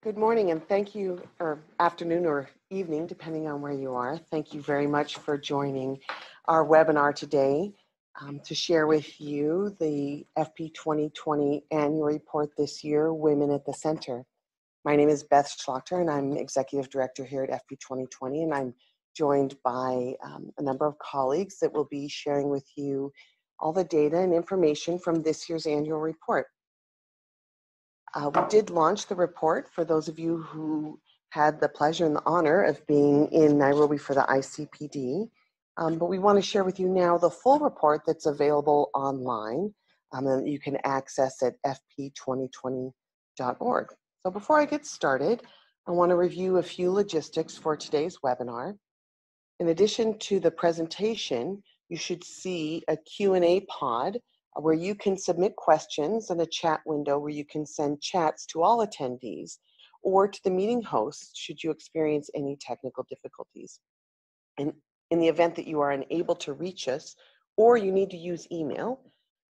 Good morning and thank you, or afternoon or evening, depending on where you are. Thank you very much for joining our webinar today to share with you the FP 2020 annual report this year, Women at the Center. My name is Beth Schlachter and I'm Executive Director here at FP 2020, and I'm joined by a number of colleagues that will be sharing with you all the data and information from this year's annual report. We did launch the report for those of you who had the pleasure and the honor of being in Nairobi for the ICPD, but we want to share with you now the full report that's available online and that you can access at fp2020.org. So before I get started, I want to review a few logistics for today's webinar. In addition to the presentation, you should see a Q&A pod where you can submit questions and a chat window where you can send chats to all attendees or to the meeting host should you experience any technical difficulties. And in the event that you are unable to reach us or you need to use email,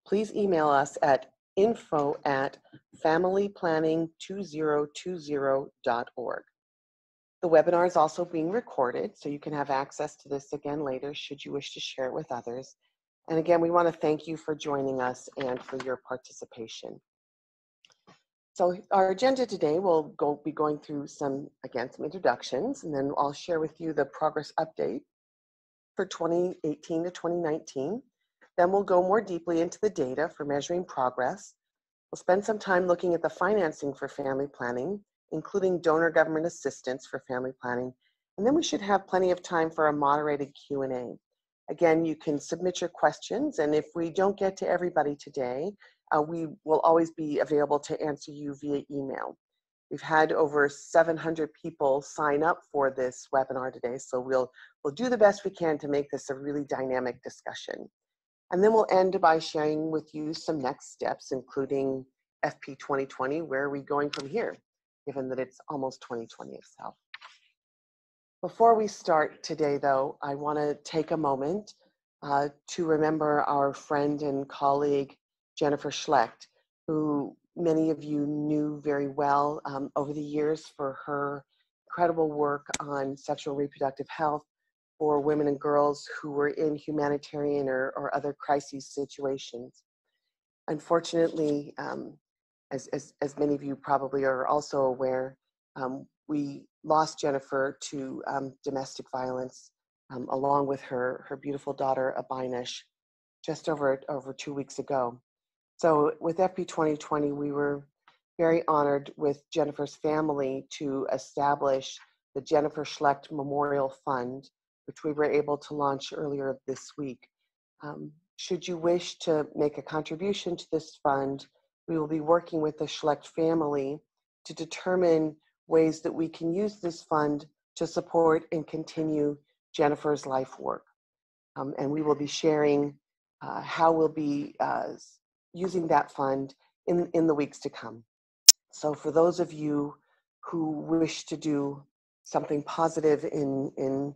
please email us at info@familyplanning2020.org. The webinar is also being recorded, so you can have access to this again later should you wish to share it with others. And again, we want to thank you for joining us and for your participation. So our agenda today will be going through some introductions, and then I'll share with you the progress update for 2018 to 2019. Then we'll go more deeply into the data for measuring progress. We'll spend some time looking at the financing for family planning, including donor government assistance for family planning. And then we should have plenty of time for a moderated Q&A. Again, you can submit your questions, and if we don't get to everybody today, we will always be available to answer you via email. We've had over 700 people sign up for this webinar today, so we'll do the best we can to make this a really dynamic discussion. And then we'll end by sharing with you some next steps, including FP 2020, where are we going from here, given that it's almost 2020 itself. Before we start today, though, I want to take a moment to remember our friend and colleague, Jennifer Schlecht, who many of you knew very well over the years for her incredible work on sexual and reproductive health for women and girls who were in humanitarian or other crisis situations. Unfortunately, as many of you probably are also aware, we lost Jennifer to domestic violence along with her beautiful daughter, Abinish, just over 2 weeks ago. So with FP 2020, we were very honored with Jennifer's family to establish the Jennifer Schlecht Memorial Fund, which we were able to launch earlier this week. Should you wish to make a contribution to this fund, we will be working with the Schlecht family to determine ways that we can use this fund to support and continue Jennifer's life work. And we will be sharing how we'll be using that fund in the weeks to come. So for those of you who wish to do something positive in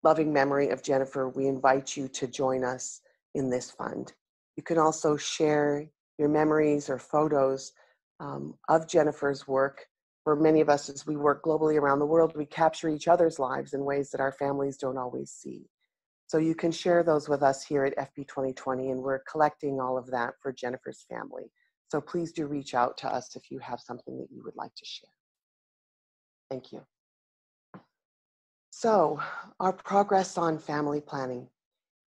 loving memory of Jennifer, we invite you to join us in this fund. You can also share your memories or photos of Jennifer's work. For many of us, as we work globally around the world, we capture each other's lives in ways that our families don't always see. So you can share those with us here at FP 2020, and we're collecting all of that for Jennifer's family. So please do reach out to us if you have something that you would like to share. Thank you. So our progress on family planning.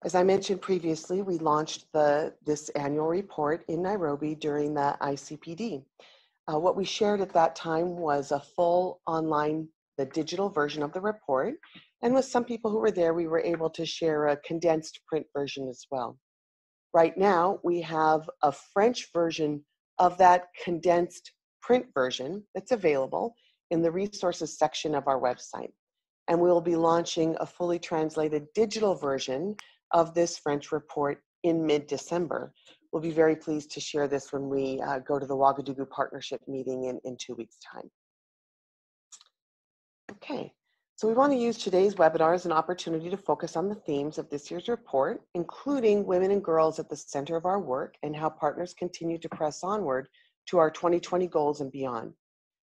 As I mentioned previously, we launched this annual report in Nairobi during the ICPD. What we shared at that time was a full online, the digital version of the report. And with some people who were there, we were able to share a condensed print version as well. Right now, we have a French version of that condensed print version that's available in the resources section of our website. And we'll be launching a fully translated digital version of this French report in mid-December. We'll be very pleased to share this when we go to the Ouagadougou Partnership meeting in 2 weeks' time. Okay, so we want to use today's webinar as an opportunity to focus on the themes of this year's report, including women and girls at the center of our work and how partners continue to press onward to our 2020 goals and beyond.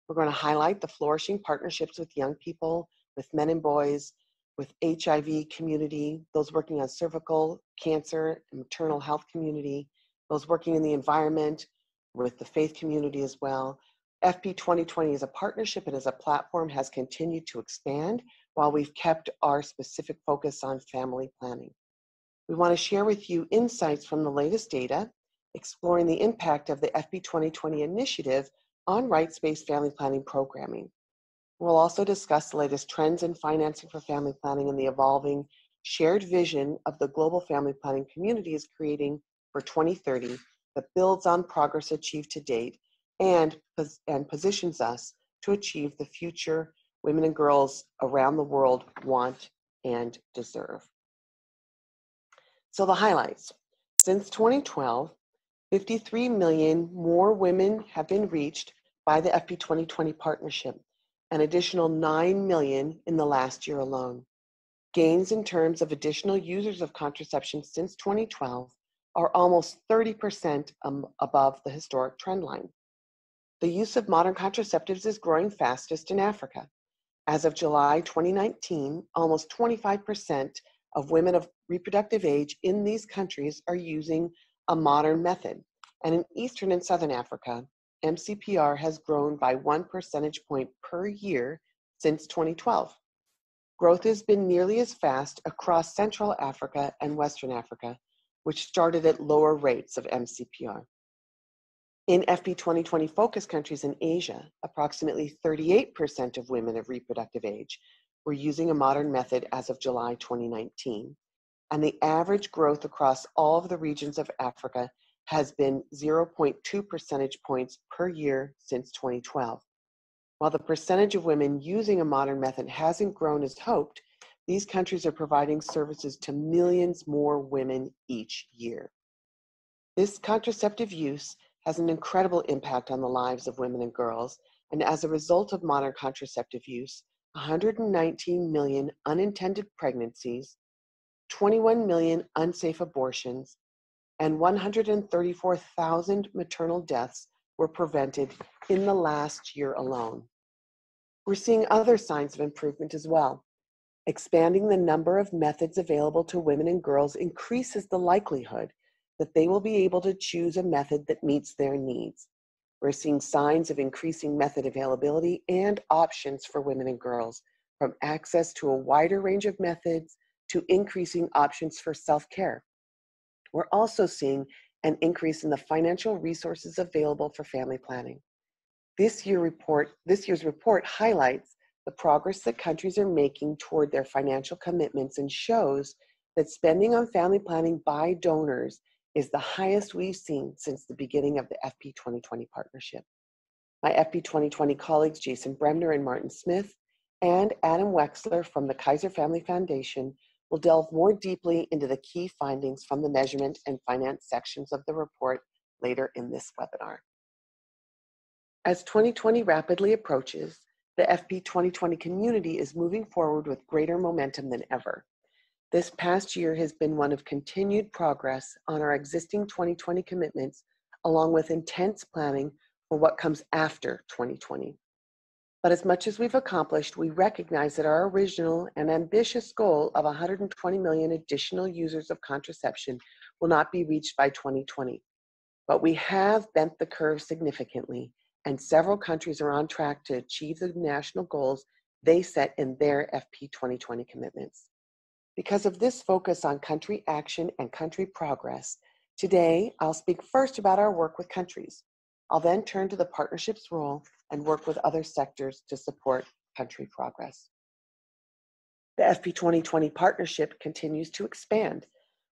We're going to highlight the flourishing partnerships with young people, with men and boys, with HIV community, those working on cervical cancer and maternal health community, those working in the environment, with the faith community as well. FP 2020 as a partnership and as a platform has continued to expand while we've kept our specific focus on family planning. We want to share with you insights from the latest data, exploring the impact of the FP 2020 initiative on rights-based family planning programming. We'll also discuss the latest trends in financing for family planning and the evolving shared vision of the global family planning community is creating for 2030 that builds on progress achieved to date and positions us to achieve the future women and girls around the world want and deserve. So the highlights. Since 2012, 53 million more women have been reached by the FP 2020 partnership, an additional 9 million in the last year alone. Gains in terms of additional users of contraception since 2012 are almost 30% above the historic trend line. The use of modern contraceptives is growing fastest in Africa. As of July 2019, almost 25% of women of reproductive age in these countries are using a modern method. And in Eastern and Southern Africa, MCPR has grown by 1 percentage point per year since 2012. Growth has been nearly as fast across Central Africa and Western Africa, which started at lower rates of MCPR. In FP 2020 focus countries in Asia, approximately 38% of women of reproductive age were using a modern method as of July 2019, and the average growth across all of the regions of Africa has been 0.2 percentage points per year since 2012. While the percentage of women using a modern method hasn't grown as hoped, these countries are providing services to millions more women each year. This contraceptive use has an incredible impact on the lives of women and girls, and as a result of modern contraceptive use, 119 million unintended pregnancies, 21 million unsafe abortions, and 134,000 maternal deaths were prevented in the last year alone. We're seeing other signs of improvement as well. Expanding the number of methods available to women and girls increases the likelihood that they will be able to choose a method that meets their needs. We're seeing signs of increasing method availability and options for women and girls, from access to a wider range of methods to increasing options for self-care. We're also seeing an increase in the financial resources available for family planning. This year's report highlights the progress that countries are making toward their financial commitments and shows that spending on family planning by donors is the highest we've seen since the beginning of the FP 2020 partnership. My FP 2020 colleagues Jason Bremner and Martin Smith and Adam Wexler from the Kaiser Family Foundation will delve more deeply into the key findings from the measurement and finance sections of the report later in this webinar. As 2020 rapidly approaches, the FP 2020 community is moving forward with greater momentum than ever. This past year has been one of continued progress on our existing 2020 commitments, along with intense planning for what comes after 2020. But as much as we've accomplished, we recognize that our original and ambitious goal of 120 million additional users of contraception will not be reached by 2020. But we have bent the curve significantly, and several countries are on track to achieve the national goals they set in their FP 2020 commitments. Because of this focus on country action and country progress, today I'll speak first about our work with countries. I'll then turn to the partnership's role and work with other sectors to support country progress. The FP 2020 partnership continues to expand,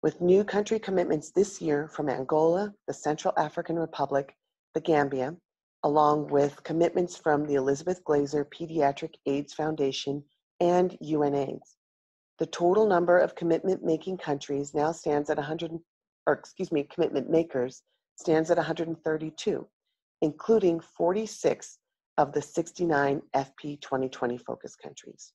with new country commitments this year from Angola, the Central African Republic, the Gambia, along with commitments from the Elizabeth Glaser Pediatric AIDS Foundation and UNAIDS. The total number of commitment-making countries now stands at commitment makers stands at 132, including 46 of the 69 FP 2020 focus countries.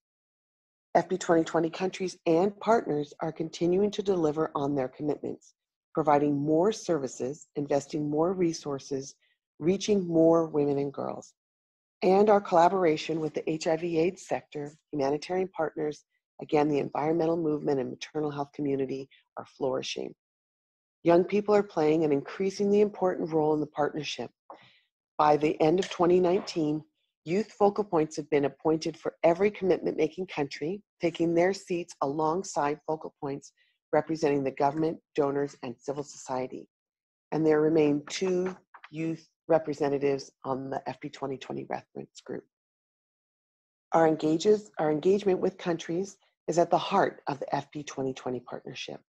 FP 2020 countries and partners are continuing to deliver on their commitments, providing more services, investing more resources, reaching more women and girls. And our collaboration with the HIV/AIDS sector, humanitarian partners, again, the environmental movement and maternal health community are flourishing. Young people are playing an increasingly important role in the partnership. By the end of 2019, youth focal points have been appointed for every commitment-making country, taking their seats alongside focal points representing the government, donors, and civil society. And there remain 2 youth representatives on the FP 2020 reference group. Our engagement with countries is at the heart of the FP 2020 partnership.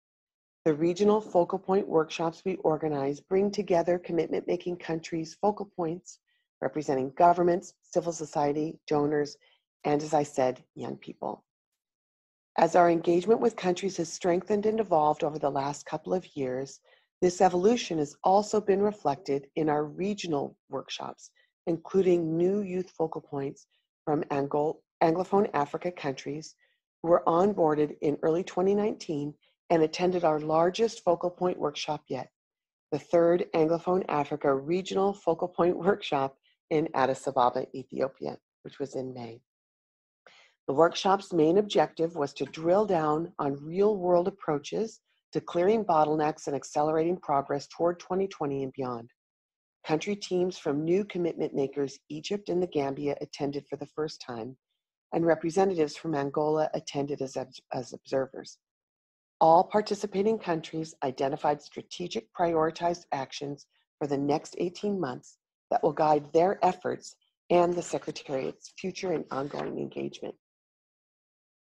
The regional focal point workshops we organize bring together commitment-making countries' focal points representing governments, civil society, donors, and, as I said, young people. As our engagement with countries has strengthened and evolved over the last couple of years, this evolution has also been reflected in our regional workshops, including new youth focal points from Anglophone Africa countries who were onboarded in early 2019 and attended our largest focal point workshop yet, the 3rd Anglophone Africa Regional Focal Point Workshop in Addis Ababa, Ethiopia, which was in May. The workshop's main objective was to drill down on real-world approaches to clearing bottlenecks and accelerating progress toward 2020 and beyond. Country teams from new commitment makers, Egypt and the Gambia, attended for the first time, and representatives from Angola attended as observers. All participating countries identified strategic prioritized actions for the next 18 months that will guide their efforts and the Secretariat's future and ongoing engagement.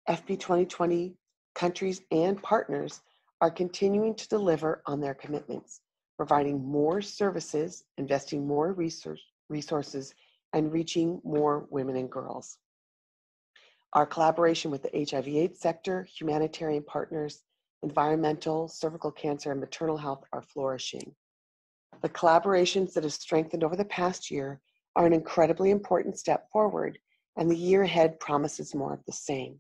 FP 2020 countries and partners are continuing to deliver on their commitments, providing more services, investing more resources, and reaching more women and girls. Our collaboration with the HIV/AIDS sector, humanitarian partners, environmental, cervical cancer, and maternal health are flourishing. The collaborations that have strengthened over the past year are an incredibly important step forward, and the year ahead promises more of the same.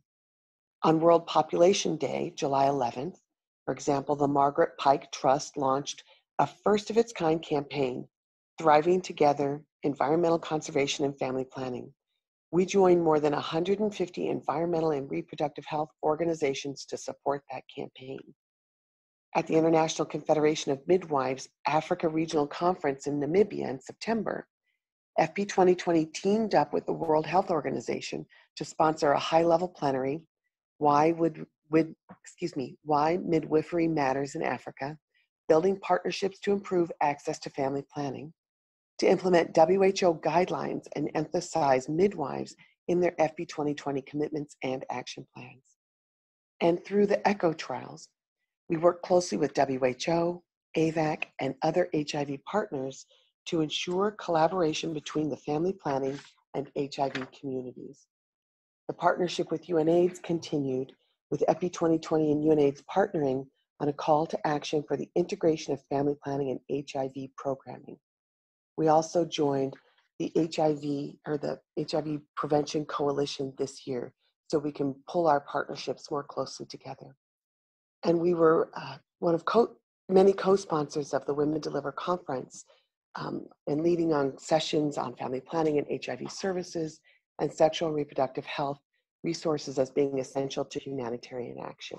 On World Population Day, July 11th, for example, the Margaret Pike Trust launched a first-of-its-kind campaign, Thriving Together, Environmental Conservation and Family Planning. We joined more than 150 environmental and reproductive health organizations to support that campaign. At the International Confederation of Midwives Africa Regional Conference in Namibia in September, FP 2020 teamed up with the World Health Organization to sponsor a high-level plenary, Why Midwifery Matters in Africa, Building Partnerships to Improve Access to Family Planning, to implement WHO guidelines and emphasize midwives in their FP 2020 commitments and action plans. And through the ECHO trials, we work closely with WHO, AVAC, and other HIV partners to ensure collaboration between the family planning and HIV communities. The partnership with UNAIDS continued, with FP 2020 and UNAIDS partnering on a call to action for the integration of family planning and HIV programming. We also joined the HIV Prevention Coalition this year, so we can pull our partnerships more closely together. And we were one of many co-sponsors of the Women Deliver Conference and leading on sessions on family planning and HIV services and sexual and reproductive health resources as being essential to humanitarian action.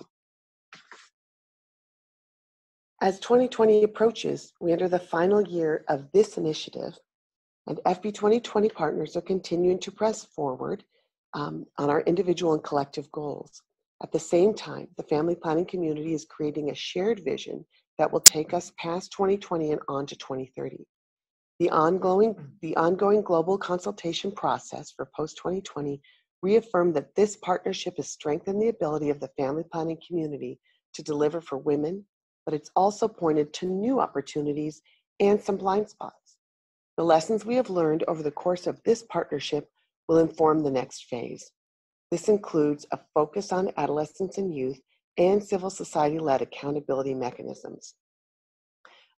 As 2020 approaches, we enter the final year of this initiative, and FP 2020 partners are continuing to press forward on our individual and collective goals. At the same time, the family planning community is creating a shared vision that will take us past 2020 and on to 2030. The ongoing global consultation process for post-2020 reaffirmed that this partnership has strengthened the ability of the family planning community to deliver for women, but it's also pointed to new opportunities and some blind spots. The lessons we have learned over the course of this partnership will inform the next phase. This includes a focus on adolescents and youth and civil society-led accountability mechanisms.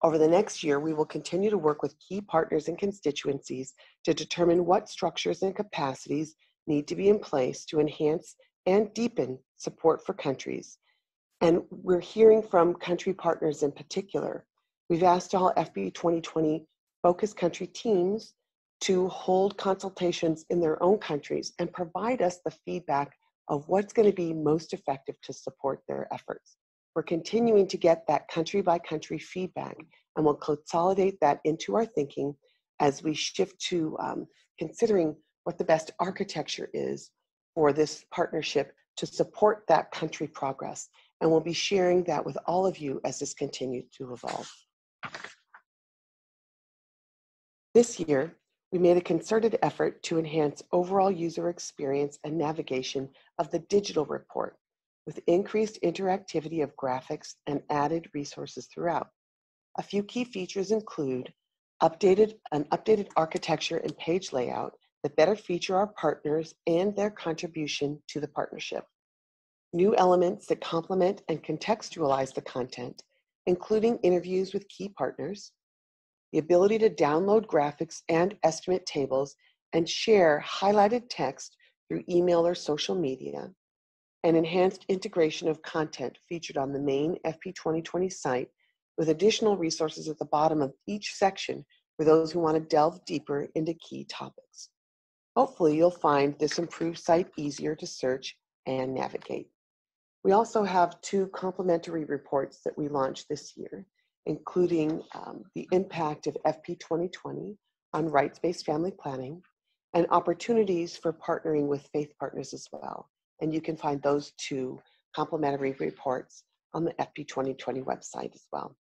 Over the next year, we will continue to work with key partners and constituencies to determine what structures and capacities need to be in place to enhance and deepen support for countries. And we're hearing from country partners in particular. We've asked all FP 2020 focus country teams to hold consultations in their own countries and provide us the feedback of what's going to be most effective to support their efforts. We're continuing to get that country by country feedback, and we'll consolidate that into our thinking as we shift to considering what the best architecture is for this partnership to support that country progress. And we'll be sharing that with all of you as this continues to evolve. This year, we made a concerted effort to enhance overall user experience and navigation of the digital report, with increased interactivity of graphics and added resources throughout. A few key features include an updated architecture and page layout that better feature our partners and their contribution to the partnership. New elements that complement and contextualize the content, including interviews with key partners, the ability to download graphics and estimate tables and share highlighted text through email or social media, and enhanced integration of content featured on the main FP 2020 site with additional resources at the bottom of each section for those who want to delve deeper into key topics. Hopefully, you'll find this improved site easier to search and navigate. We also have 2 complementary reports that we launched this year, including the impact of FP 2020 on rights-based family planning and opportunities for partnering with faith partners as well. And you can find those 2 complementary reports on the FP 2020 website as well.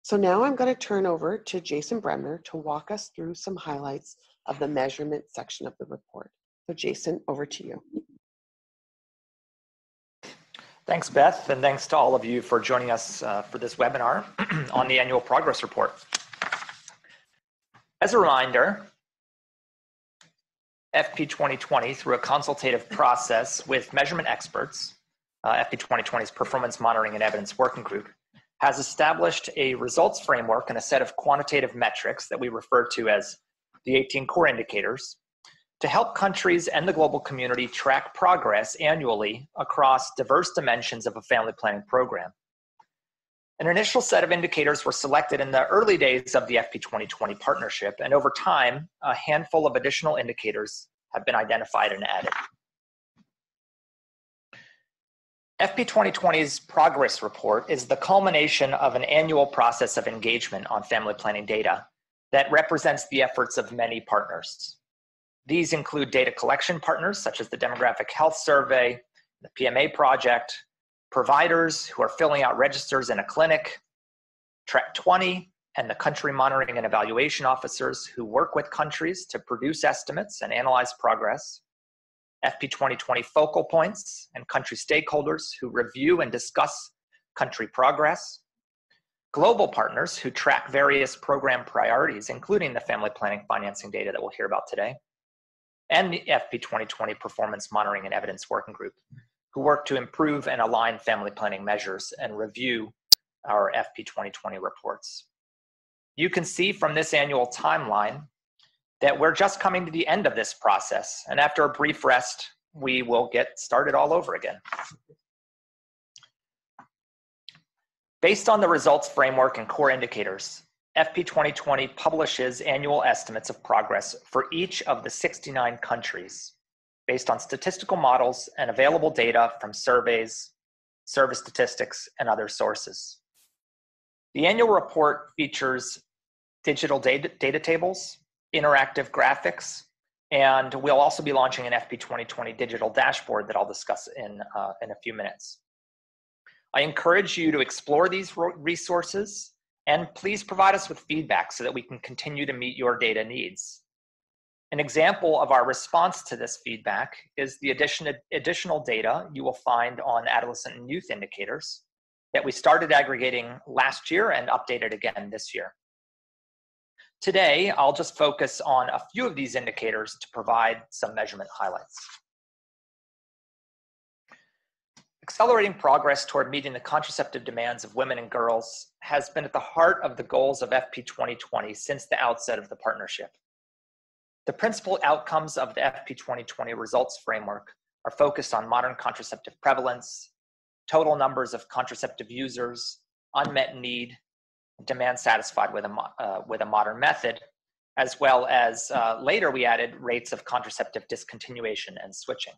So now I'm going to turn over to Jason Bremner to walk us through some highlights of the measurement section of the report. So Jason, over to you. Thanks, Beth, and thanks to all of you for joining us for this webinar on the annual progress report. As a reminder, FP 2020, through a consultative process with measurement experts, FP 2020's Performance Monitoring and Evidence Working Group, has established a results framework and a set of quantitative metrics that we refer to as the 18 core indicators to help countries and the global community track progress annually across diverse dimensions of a family planning program. An initial set of indicators were selected in the early days of the FP 2020 partnership, and over time, a handful of additional indicators have been identified and added. FP 2020's progress report is the culmination of an annual process of engagement on family planning data that represents the efforts of many partners. These include data collection partners such as the Demographic Health Survey, the PMA project, providers who are filling out registers in a clinic, Track 20, and the country monitoring and evaluation officers who work with countries to produce estimates and analyze progress, FP 2020 focal points and country stakeholders who review and discuss country progress, global partners who track various program priorities, including the family planning financing data that we'll hear about today, and the FP 2020 Performance Monitoring and Evidence Working Group, who work to improve and align family planning measures and review our FP 2020 reports. You can see from this annual timeline that we're just coming to the end of this process, and after a brief rest, we will get started all over again. Based on the results framework and core indicators, FP 2020 publishes annual estimates of progress for each of the 69 countries based on statistical models and available data from surveys, service statistics, and other sources. The annual report features digital data tables, interactive graphics, and we'll also be launching an FP 2020 digital dashboard that I'll discuss in a few minutes. I encourage you to explore these resources, and please provide us with feedback so that we can continue to meet your data needs. An example of our response to this feedback is the additional data you will find on adolescent and youth indicators that we started aggregating last year and updated again this year. Today, I'll just focus on a few of these indicators to provide some measurement highlights. Accelerating progress toward meeting the contraceptive demands of women and girls has been at the heart of the goals of FP 2020 since the outset of the partnership. The principal outcomes of the FP 2020 results framework are focused on modern contraceptive prevalence, total numbers of contraceptive users, unmet need, demand satisfied with a modern method, as well as later we added rates of contraceptive discontinuation and switching.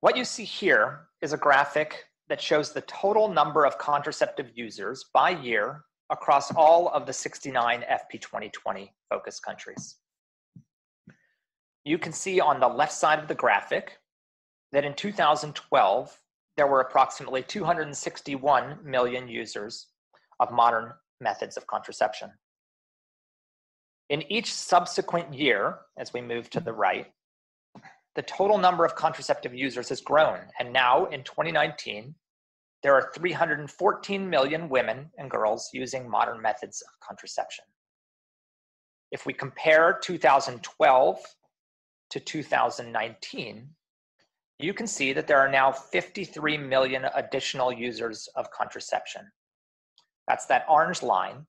What you see here is a graphic that shows the total number of contraceptive users by year across all of the 69 FP 2020 focus countries. You can see on the left side of the graphic that in 2012, there were approximately 261 million users of modern methods of contraception. In each subsequent year, as we move to the right, the total number of contraceptive users has grown, and now in 2019, there are 314 million women and girls using modern methods of contraception. If we compare 2012 to 2019, you can see that there are now 53 million additional users of contraception. That's that orange line,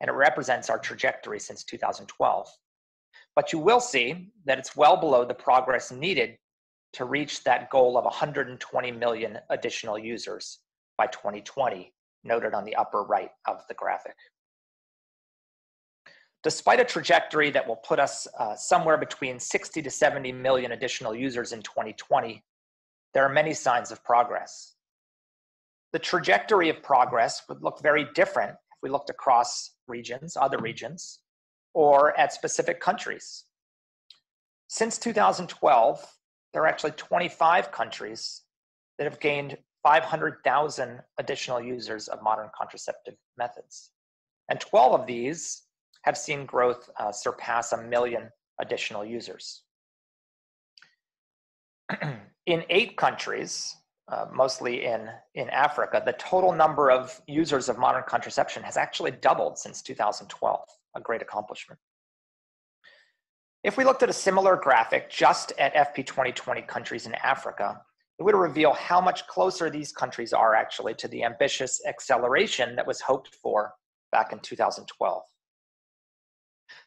and it represents our trajectory since 2012. But you will see that it's well below the progress needed to reach that goal of 120 million additional users by 2020, noted on the upper right of the graphic. Despite a trajectory that will put us somewhere between 60 to 70 million additional users in 2020, there are many signs of progress. The trajectory of progress would look very different if we looked across regions, other regions, or at specific countries. Since 2012, there are actually 25 countries that have gained 500,000 additional users of modern contraceptive methods. And 12 of these have seen growth surpass 1 million additional users. In 8 countries, mostly in Africa, the total number of users of modern contraception has actually doubled since 2012, a great accomplishment. If we looked at a similar graphic just at FP 2020 countries in Africa, it would reveal how much closer these countries are actually to the ambitious acceleration that was hoped for back in 2012.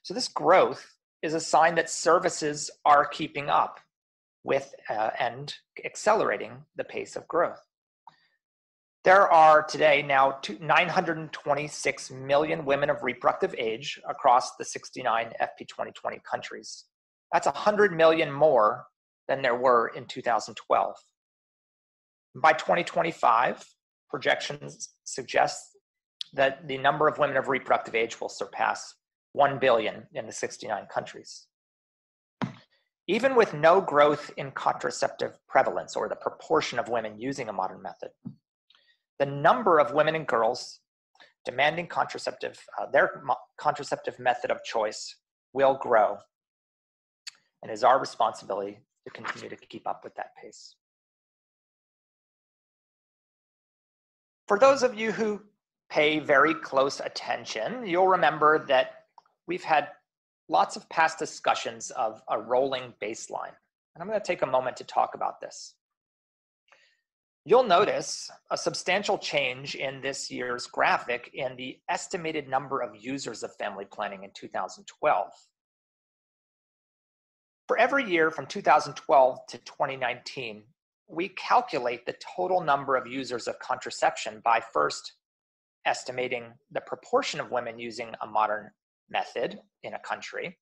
So this growth is a sign that services are keeping up with and accelerating the pace of growth. There are today now 926 million women of reproductive age across the 69 FP 2020 countries. That's 100 million more than there were in 2012. By 2025, projections suggest that the number of women of reproductive age will surpass 1 billion in the 69 countries. Even with no growth in contraceptive prevalence, or the proportion of women using a modern method, the number of women and girls demanding their contraceptive method of choice will grow, and it is our responsibility to continue to keep up with that pace. For those of you who pay very close attention, you'll remember that we've had lots of past discussions of a rolling baseline, and I'm going to take a moment to talk about this. You'll notice a substantial change in this year's graphic in the estimated number of users of family planning in 2012. For every year from 2012 to 2019, we calculate the total number of users of contraception by first estimating the proportion of women using a modern method in a country,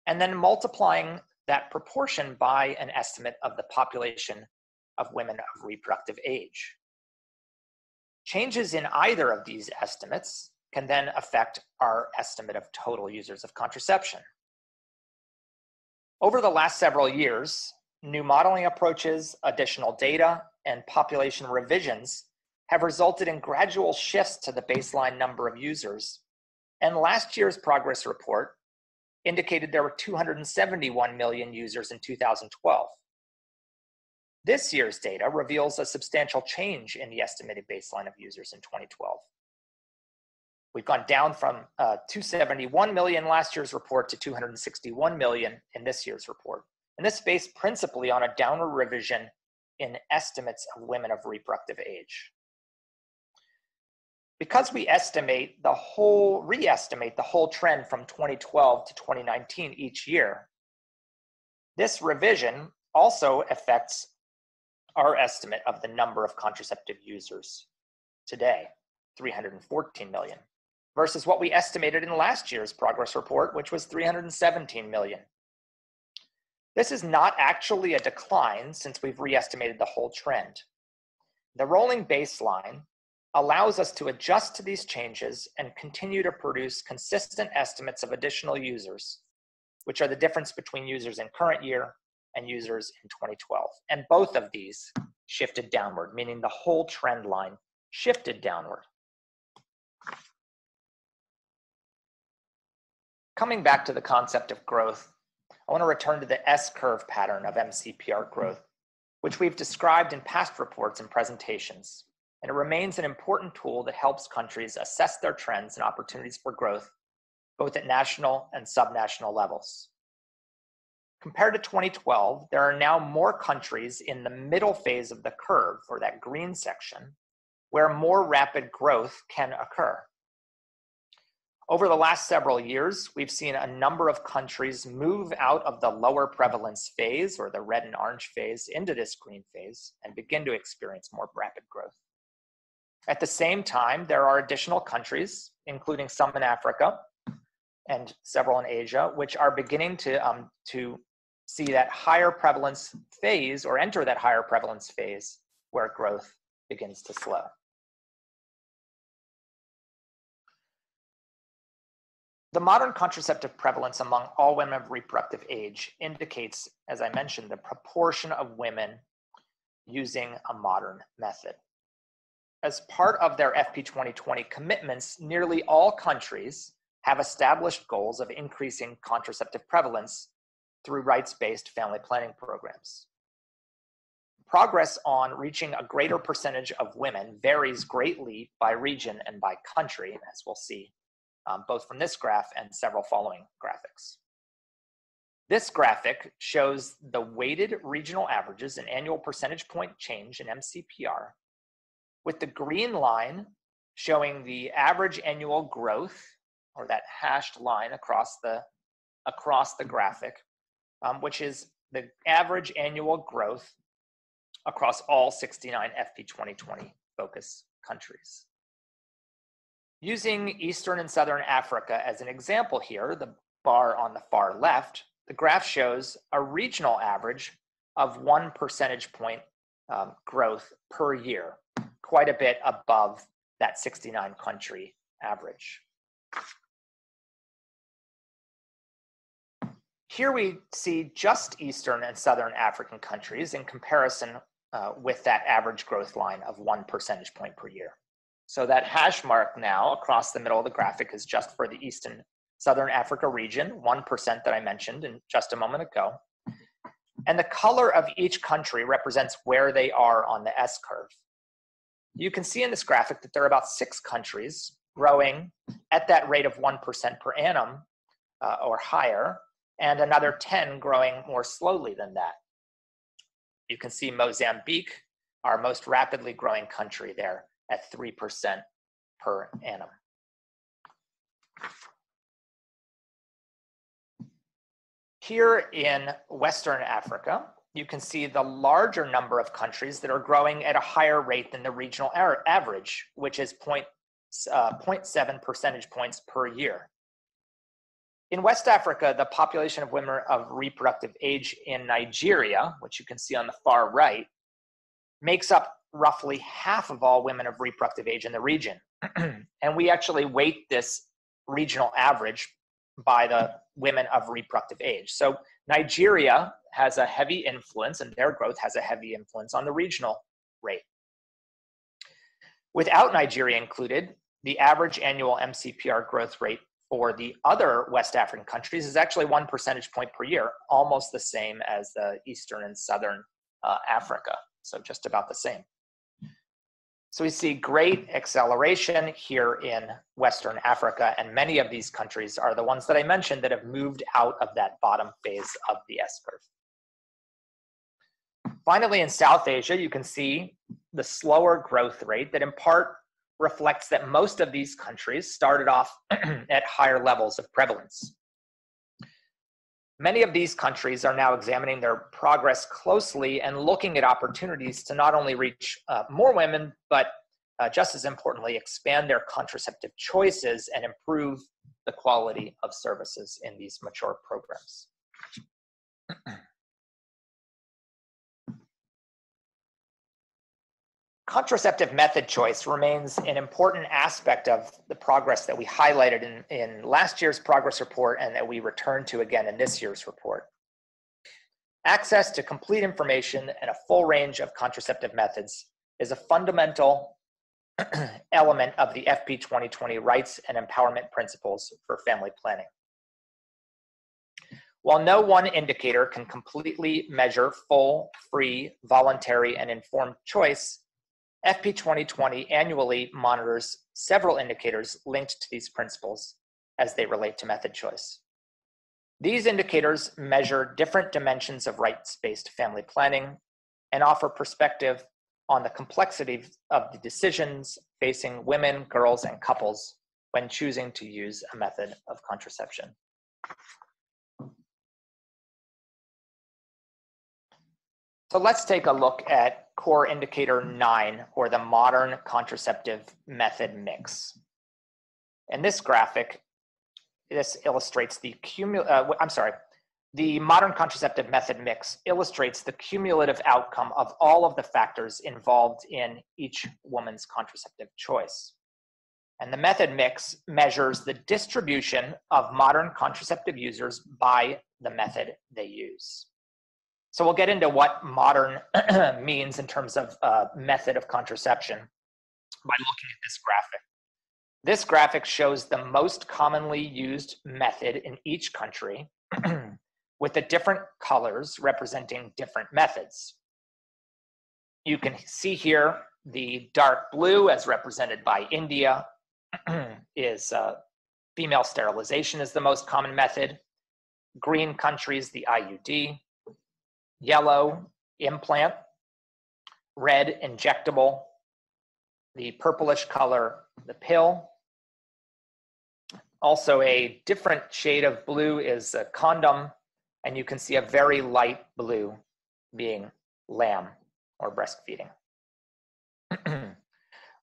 and then multiplying that proportion by an estimate of the population of women of reproductive age. Changes in either of these estimates can then affect our estimate of total users of contraception. Over the last several years, new modeling approaches, additional data, and population revisions have resulted in gradual shifts to the baseline number of users. And last year's progress report indicated there were 271 million users in 2012. This year's data reveals a substantial change in the estimated baseline of users in 2012. We've gone down from 271 million last year's report to 261 million in this year's report. And this is based principally on a downward revision in estimates of women of reproductive age. Because we re-estimate the whole trend from 2012 to 2019 each year, this revision also affects our estimate of the number of contraceptive users today, 314 million. versus what we estimated in last year's progress report, which was 317 million. This is not actually a decline since we've re-estimated the whole trend. The rolling baseline allows us to adjust to these changes and continue to produce consistent estimates of additional users, which are the difference between users in current year and users in 2012. And both of these shifted downward, meaning the whole trend line shifted downward. Coming back to the concept of growth, I want to return to the S-curve pattern of MCPR growth, which we've described in past reports and presentations, and it remains an important tool that helps countries assess their trends and opportunities for growth, both at national and subnational levels. Compared to 2012, there are now more countries in the middle phase of the curve, or that green section, where more rapid growth can occur. Over the last several years, we've seen a number of countries move out of the lower prevalence phase, or the red and orange phase, into this green phase and begin to experience more rapid growth. At the same time, there are additional countries, including some in Africa and several in Asia, which are beginning to see that higher prevalence phase, or enter that higher prevalence phase where growth begins to slow. The modern contraceptive prevalence among all women of reproductive age indicates, as I mentioned, the proportion of women using a modern method. As part of their FP 2020 commitments, nearly all countries have established goals of increasing contraceptive prevalence through rights-based family planning programs. Progress on reaching a greater percentage of women varies greatly by region and by country, as we'll see both from this graph and several following graphics. This graphic shows the weighted regional averages and annual percentage point change in MCPR, with the green line showing the average annual growth, or that hashed line across the graphic, which is the average annual growth across all 69 FP 2020 focus countries. Using Eastern and Southern Africa as an example here, the bar on the far left, the graph shows a regional average of 1 percentage point growth per year, quite a bit above that 69 country average. Here we see just Eastern and Southern African countries in comparison with that average growth line of 1 percentage point per year. So that hash mark now across the middle of the graphic is just for the East and Southern Africa region, 1% that I mentioned in just a moment ago. And the color of each country represents where they are on the S-curve. You can see in this graphic that there are about 6 countries growing at that rate of 1% per annum or higher, and another 10 growing more slowly than that. You can see Mozambique, our most rapidly growing country there, at 3% per annum. Here in Western Africa, you can see the larger number of countries that are growing at a higher rate than the regional average, which is 0.7 percentage points per year. In West Africa, the population of women of reproductive age in Nigeria, which you can see on the far right, makes up roughly half of all women of reproductive age in the region. And we actually weight this regional average by the women of reproductive age. So Nigeria has a heavy influence, and their growth has a heavy influence on the regional rate. Without Nigeria included, the average annual MCPR growth rate for the other West African countries is actually 1 percentage point per year, almost the same as the Eastern and Southern Africa, so just about the same. So we see great acceleration here in Western Africa, and many of these countries are the ones that I mentioned that have moved out of that bottom phase of the S-curve. Finally, in South Asia, you can see the slower growth rate that in part reflects that most of these countries started off at higher levels of prevalence. Many of these countries are now examining their progress closely and looking at opportunities to not only reach more women, but just as importantly, expand their contraceptive choices and improve the quality of services in these mature programs. Contraceptive method choice remains an important aspect of the progress that we highlighted in last year's progress report and that we returned to again in this year's report. Access to complete information and a full range of contraceptive methods is a fundamental element of the FP 2020 rights and empowerment principles for family planning. While no one indicator can completely measure full, free, voluntary, and informed choice, FP 2020 annually monitors several indicators linked to these principles as they relate to method choice. These indicators measure different dimensions of rights-based family planning and offer perspective on the complexity of the decisions facing women, girls, and couples when choosing to use a method of contraception. So let's take a look at core indicator 9, or the modern contraceptive method mix. In this graphic, this illustrates the modern contraceptive method mix illustrates the cumulative outcome of all of the factors involved in each woman's contraceptive choice. And the method mix measures the distribution of modern contraceptive users by the method they use. So we'll get into what modern means in terms of method of contraception by looking at this graphic. This graphic shows the most commonly used method in each country with the different colors representing different methods. You can see here the dark blue, as represented by India, is female sterilization is the most common method. Green countries, the IUD. Yellow, implant. Red, injectable. The purplish color, the pill. Also, a different shade of blue is a condom, and you can see a very light blue being lamb or breastfeeding.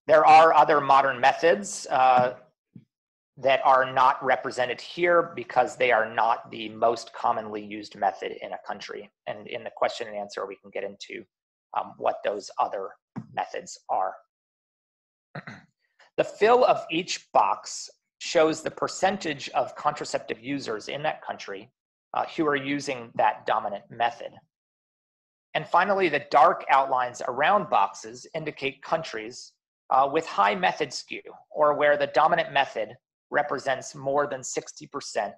There are other modern methods that are not represented here because they are not the most commonly used method in a country. And in the question and answer, we can get into what those other methods are. The fill of each box shows the percentage of contraceptive users in that country who are using that dominant method. And finally, the dark outlines around boxes indicate countries with high method skew, or where the dominant method represents more than 60%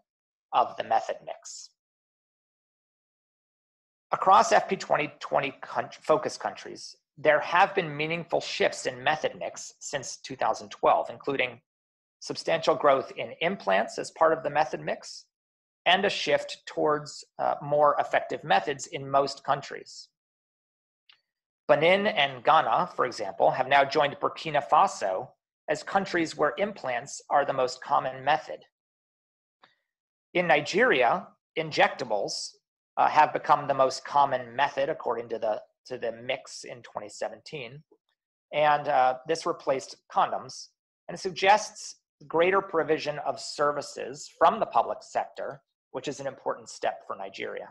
of the method mix. Across FP 2020 focus countries, there have been meaningful shifts in method mix since 2012, including substantial growth in implants as part of the method mix, and a shift towards more effective methods in most countries. Benin and Ghana, for example, have now joined Burkina Faso as countries where implants are the most common method. In Nigeria, injectables have become the most common method according to the mix in 2017, and this replaced condoms, and suggests greater provision of services from the public sector, which is an important step for Nigeria.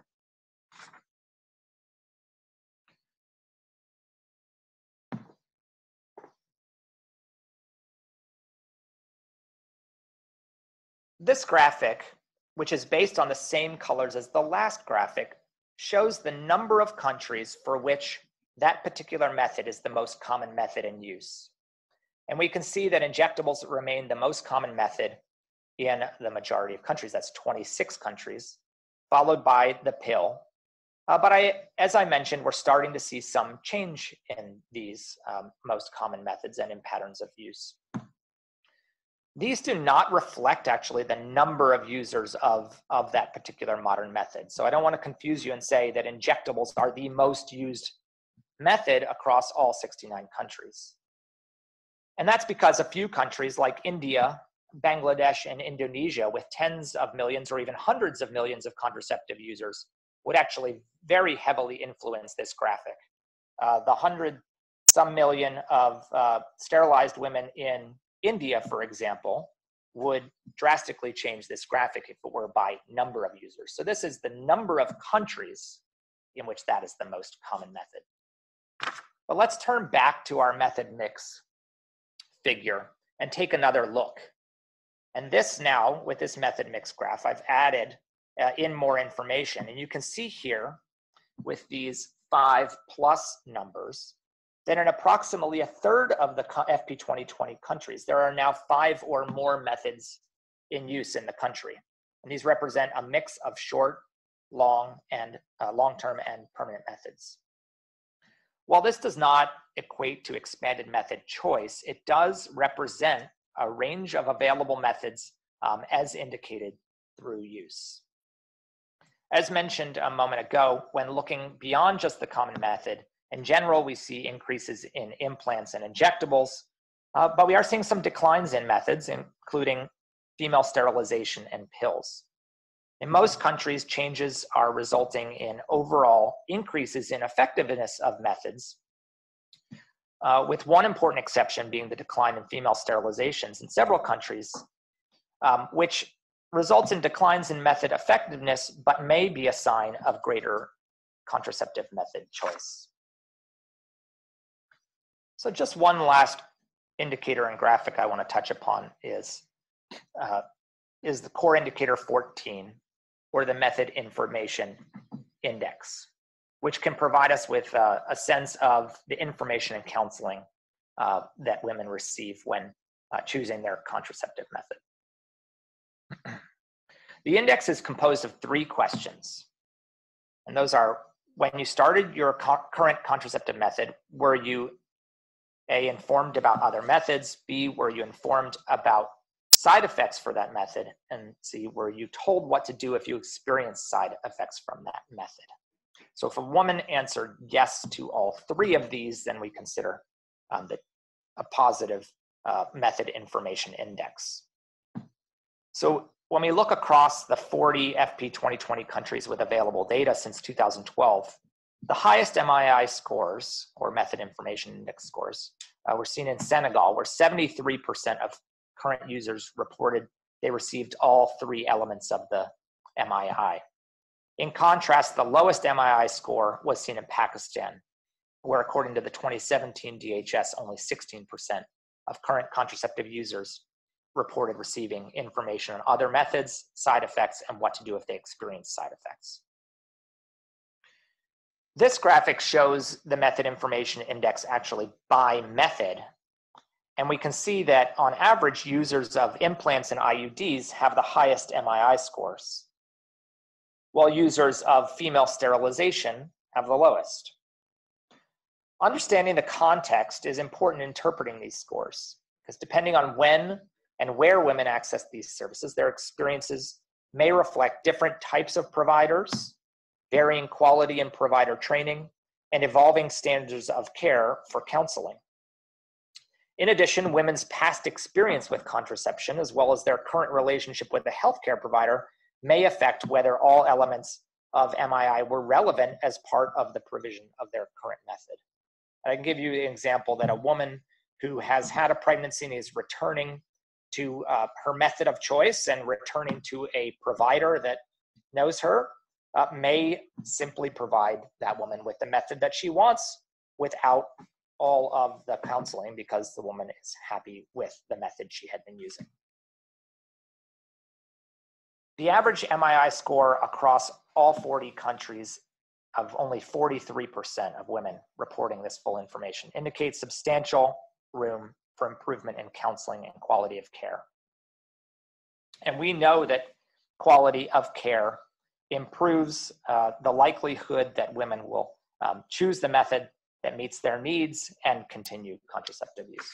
This graphic, which is based on the same colors as the last graphic, shows the number of countries for which that particular method is the most common method in use. And we can see that injectables remain the most common method in the majority of countries. That's 26 countries, followed by the pill. As I mentioned, we're starting to see some change in these most common methods and in patterns of use. These do not reflect actually the number of users of that particular modern method. So I don't want to confuse you and say that injectables are the most used method across all 69 countries. And that's because a few countries like India, Bangladesh, and Indonesia, with tens of millions or even hundreds of millions of contraceptive users, would actually very heavily influence this graphic. The hundreds some million of sterilized women in India, for example, would drastically change this graphic if it were by number of users. So this is the number of countries in which that is the most common method. But let's turn back to our method mix figure and take another look. And this now, with this method mix graph, I've added in more information. And you can see here with these 5+ numbers that in approximately a third of the FP 2020 countries, there are now 5 or more methods in use in the country. And these represent a mix of short, long-term and permanent methods. While this does not equate to expanded method choice, it does represent a range of available methods as indicated through use. As mentioned a moment ago, when looking beyond just the common method, in general, we see increases in implants and injectables, but we are seeing some declines in methods, including female sterilization and pills. In most countries, changes are resulting in overall increases in effectiveness of methods, with one important exception being the decline in female sterilizations in several countries, which results in declines in method effectiveness, but may be a sign of greater contraceptive method choice. So just one last indicator and graphic I want to touch upon is the core indicator 14, or the method information index, which can provide us with a sense of the information and counseling that women receive when choosing their contraceptive method. The index is composed of 3 questions. And those are, when you started your current contraceptive method, were you A, informed about other methods, B, were you informed about side effects for that method, and C, were you told what to do if you experienced side effects from that method? So if a woman answered yes to all 3 of these, then we consider a positive method information index. So when we look across the 40 FP 2020 countries with available data since 2012, the highest MII scores, or method information index scores, were seen in Senegal, where 73% of current users reported they received all 3 elements of the MII. In contrast, the lowest MII score was seen in Pakistan, where according to the 2017 DHS, only 16% of current contraceptive users reported receiving information on other methods, side effects, and what to do if they experience side effects. This graphic shows the method information index actually by method. And we can see that on average, users of implants and IUDs have the highest MII scores, while users of female sterilization have the lowest. Understanding the context is important in interpreting these scores, because depending on when and where women access these services, their experiences may reflect different types of providers, varying quality in provider training, and evolving standards of care for counseling. In addition, women's past experience with contraception, as well as their current relationship with a healthcare provider, may affect whether all elements of MII were relevant as part of the provision of their current method. I can give you an example that a woman who has had a pregnancy and is returning to her method of choice and returning to a provider that knows her may simply provide that woman with the method that she wants without all of the counseling, because the woman is happy with the method she had been using. The average MII score across all 40 countries of only 43% of women reporting this full information indicates substantial room for improvement in counseling and quality of care. And we know that quality of care improves the likelihood that women will choose the method that meets their needs and continue contraceptive use.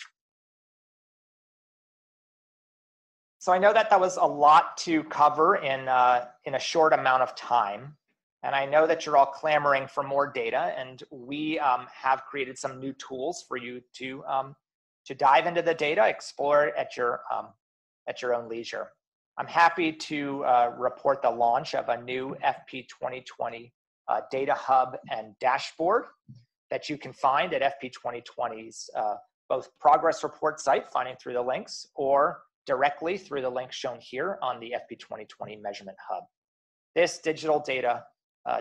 So I know that that was a lot to cover in a short amount of time. And I know that you're all clamoring for more data, and we have created some new tools for you to dive into the data, explore it at your own leisure. I'm happy to report the launch of a new FP 2020 data hub and dashboard. that you can find at FP 2020's both progress report site, finding through the links, or directly through the link shown here on the FP 2020 Measurement Hub. This digital data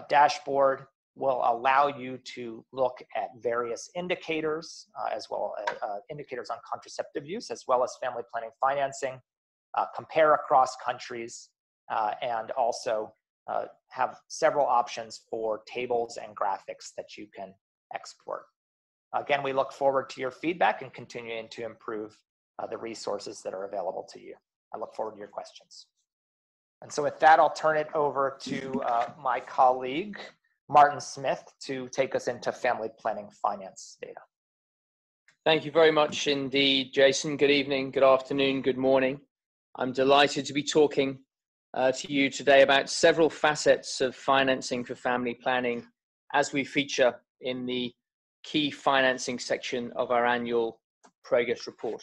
dashboard will allow you to look at various indicators, as well as indicators on contraceptive use, as well as family planning financing, compare across countries, and also have several options for tables and graphics that you can export. Again, we look forward to your feedback and continuing to improve the resources that are available to you. I look forward to your questions. And so with that, I'll turn it over to my colleague, Martin Smith, to take us into family planning finance data. Thank you very much indeed, Jason. Good evening, good afternoon, good morning. I'm delighted to be talking to you today about several facets of financing for family planning as we feature in the key financing section of our annual progress report.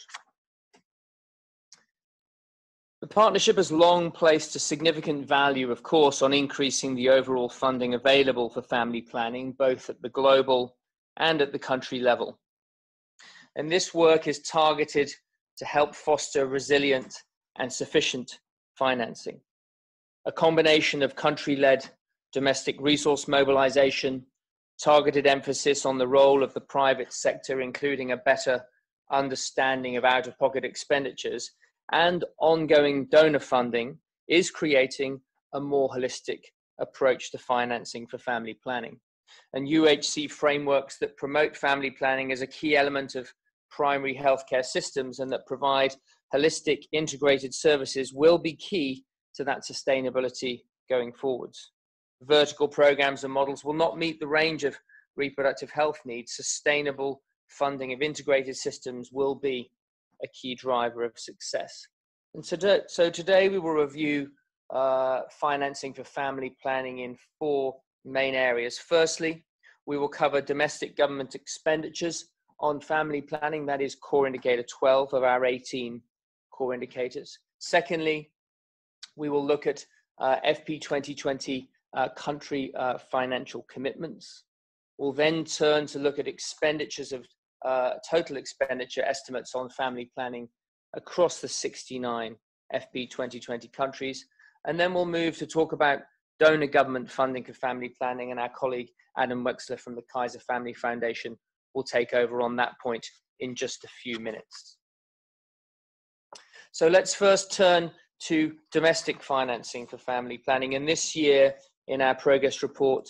The partnership has long placed a significant value, of course, on increasing the overall funding available for family planning, both at the global and at the country level. And this work is targeted to help foster resilient and sufficient financing. A combination of country-led domestic resource mobilization, targeted emphasis on the role of the private sector, including a better understanding of out-of-pocket expenditures, and ongoing donor funding is creating a more holistic approach to financing for family planning. And UHC frameworks that promote family planning as a key element of primary healthcare systems and that provide holistic integrated services will be key to that sustainability going forwards. Vertical programs and models will not meet the range of reproductive health needs. Sustainable funding of integrated systems will be a key driver of success. And so today we will review financing for family planning in four main areas. Firstly, we will cover domestic government expenditures on family planning. That is core indicator 12 of our 18 core indicators. Secondly, we will look at FP 2020 country financial commitments. We'll then turn to look at expenditures of total expenditure estimates on family planning across the 69 FP 2020 countries. And then we'll move to talk about donor government funding for family planning, and our colleague Adam Wexler from the Kaiser Family Foundation will take over on that point in just a few minutes. So let's first turn to domestic financing for family planning. And this year in our progress report,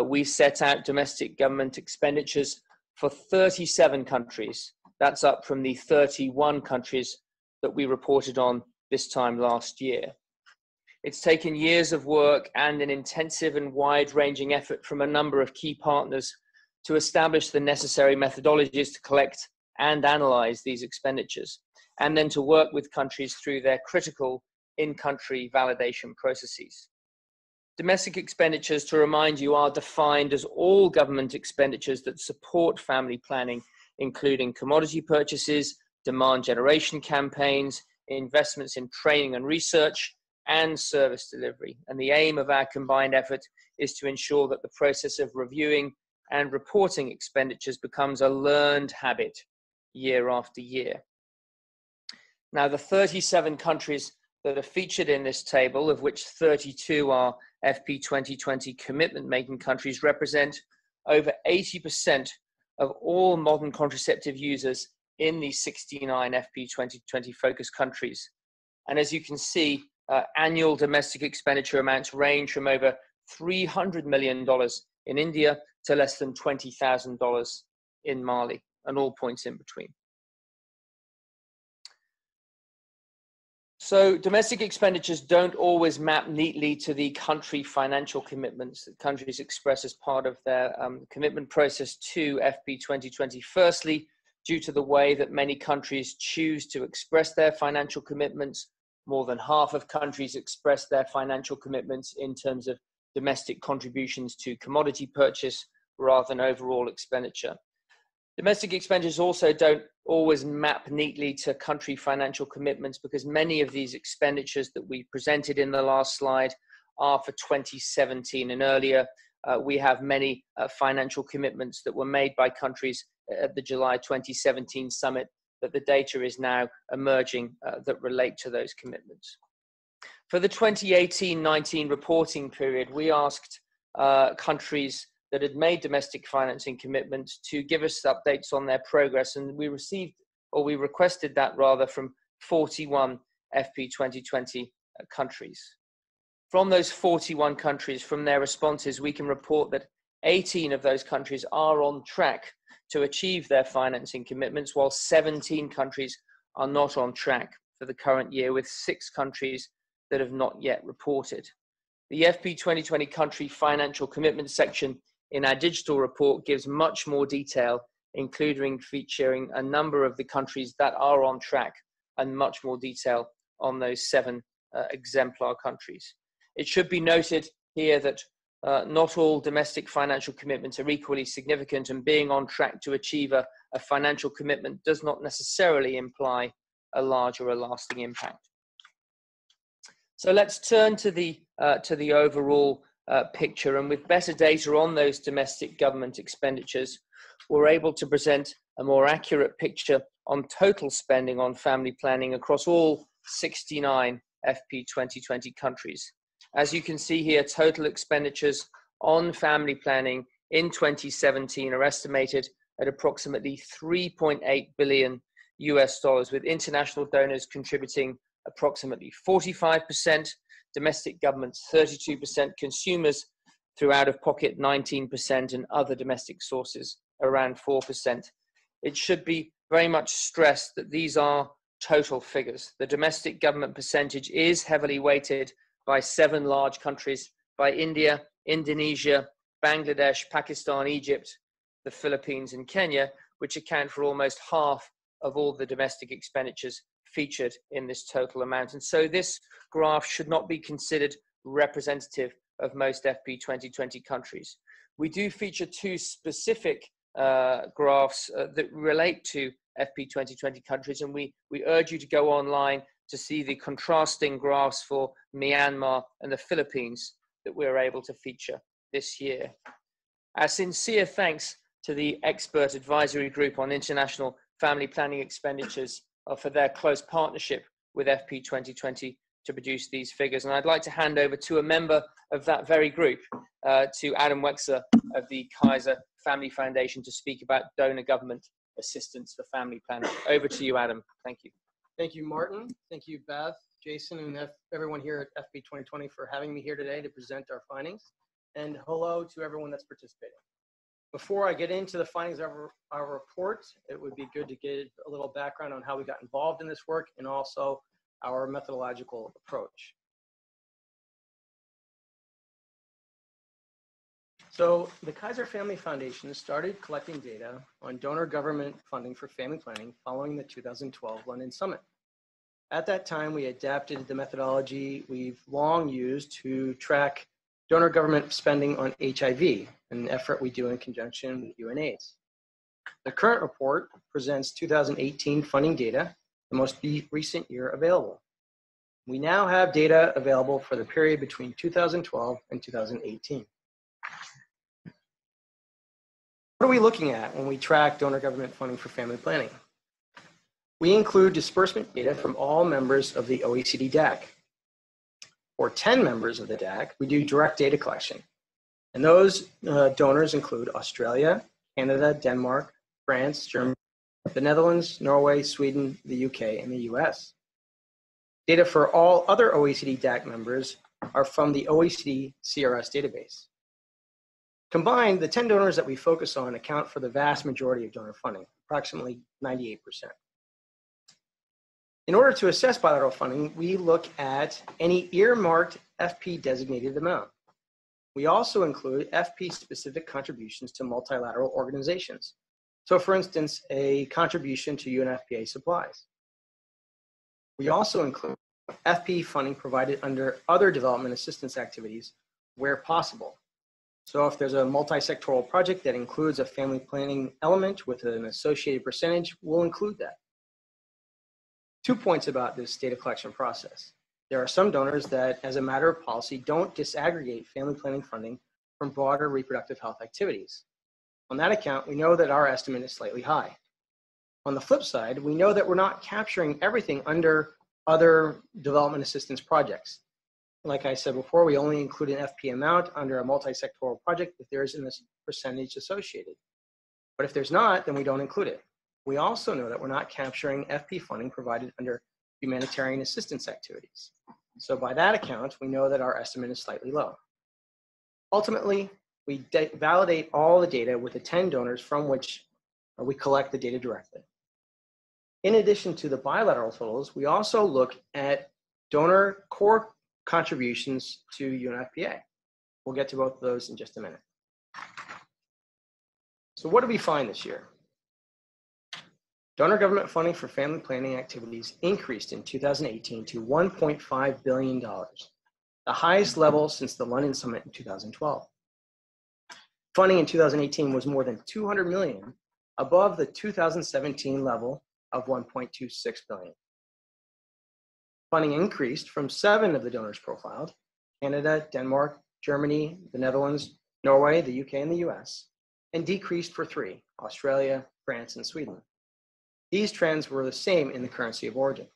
we set out domestic government expenditures for 37 countries. That's up from the 31 countries that we reported on this time last year. It's taken years of work and an intensive and wide-ranging effort from a number of key partners to establish the necessary methodologies to collect and analyze these expenditures, and then to work with countries through their critical in-country validation processes. Domestic expenditures, to remind you, are defined as all government expenditures that support family planning, including commodity purchases, demand generation campaigns, investments in training and research, and service delivery. And the aim of our combined effort is to ensure that the process of reviewing and reporting expenditures becomes a learned habit year after year. Now, the 37 countries that are featured in this table, of which 32 are FP 2020 commitment-making countries, represent over 80% of all modern contraceptive users in the 69 FP 2020 focus countries. And as you can see, annual domestic expenditure amounts range from over $300 million in India to less than $20,000 in Mali, and all points in between. So domestic expenditures don't always map neatly to the country financial commitments that countries express as part of their commitment process to FP 2020. Firstly, due to the way that many countries choose to express their financial commitments, more than half of countries express their financial commitments in terms of domestic contributions to commodity purchase rather than overall expenditure. Domestic expenditures also don't always map neatly to country financial commitments because many of these expenditures that we presented in the last slide are for 2017 and earlier, we have many financial commitments that were made by countries at the July 2017 summit, but the data is now emerging that relate to those commitments. For the 2018-19 reporting period, we asked countries that had made domestic financing commitments to give us updates on their progress, and we received, or we requested that rather, from 41 FP 2020 countries. From those 41 countries, from their responses, we can report that 18 of those countries are on track to achieve their financing commitments, while 17 countries are not on track for the current year, with 6 countries that have not yet reported. The FP 2020 country financial commitment section in our digital report gives much more detail, including featuring a number of the countries that are on track and much more detail on those 7 exemplar countries. It should be noted here that not all domestic financial commitments are equally significant, and being on track to achieve a financial commitment does not necessarily imply a large or a lasting impact. So let's turn to the overall picture, and with better data on those domestic government expenditures, we're able to present a more accurate picture on total spending on family planning across all 69 FP 2020 countries. As you can see here, total expenditures on family planning in 2017 are estimated at approximately $3.8 billion US, with international donors contributing approximately 45%, domestic governments 32%, consumers through out-of-pocket 19%, and other domestic sources around 4%. It should be very much stressed that these are total figures. The domestic government percentage is heavily weighted by 7 large countries, by India, Indonesia, Bangladesh, Pakistan, Egypt, the Philippines, and Kenya, which account for almost half of all the domestic expenditures featured in this total amount. And so this graph should not be considered representative of most FP 2020 countries. We do feature 2 specific graphs that relate to FP 2020 countries, and we urge you to go online to see the contrasting graphs for Myanmar and the Philippines that we're able to feature this year. Our sincere thanks to the Expert Advisory Group on International Family Planning Expenditures for their close partnership with FP 2020 to produce these figures. And I'd like to hand over to a member of that very group, to Adam Wexler of the Kaiser Family Foundation, to speak about donor government assistance for family planning. Over to you, Adam. Thank you. Thank you, Martin. Thank you, Beth, Jason, and everyone here at FP 2020 for having me here today to present our findings. And hello to everyone that's participating. Before I get into the findings of our report, it would be good to get a little background on how we got involved in this work and also our methodological approach. So the Kaiser Family Foundation started collecting data on donor government funding for family planning following the 2012 London Summit. At that time, we adapted the methodology we've long used to track donor government spending on HIV, an effort we do in conjunction with UNAIDS. The current report presents 2018 funding data, the most recent year available. We now have data available for the period between 2012 and 2018. What are we looking at when we track donor government funding for family planning? We include disbursement data from all members of the OECD DAC. For 10 members of the DAC, we do direct data collection. And those donors include Australia, Canada, Denmark, France, Germany, the Netherlands, Norway, Sweden, the UK, and the US. Data for all other OECD DAC members are from the OECD CRS database. Combined, the 10 donors that we focus on account for the vast majority of donor funding, approximately 98%. In order to assess bilateral funding, we look at any earmarked FP designated amount. We also include FP-specific contributions to multilateral organizations. So for instance, a contribution to UNFPA supplies. We also include FP funding provided under other development assistance activities where possible. So if there's a multi-sectoral project that includes a family planning element with an associated percentage, we'll include that. 2 points about this data collection process. There are some donors that, as a matter of policy, don't disaggregate family planning funding from broader reproductive health activities. On that account, we know that our estimate is slightly high. On the flip side, we know that we're not capturing everything under other development assistance projects. Like I said before, we only include an FP amount under a multi-sectoral project if there isn't a percentage associated. But if there's not, then we don't include it. We also know that we're not capturing FP funding provided under humanitarian assistance activities. So by that account, we know that our estimate is slightly low. Ultimately, we validate all the data with the 10 donors from which we collect the data directly. In addition to the bilateral totals, we also look at donor core contributions to UNFPA. We'll get to both of those in just a minute. So what did we find this year? Donor government funding for family planning activities increased in 2018 to $1.5 billion, the highest level since the London Summit in 2012. Funding in 2018 was more than $200 million above the 2017 level of $1.26 billion. Funding increased from 7 of the donors profiled: Canada, Denmark, Germany, the Netherlands, Norway, the UK, and the US, and decreased for 3, Australia, France, and Sweden. These trends were the same in the currency of origin.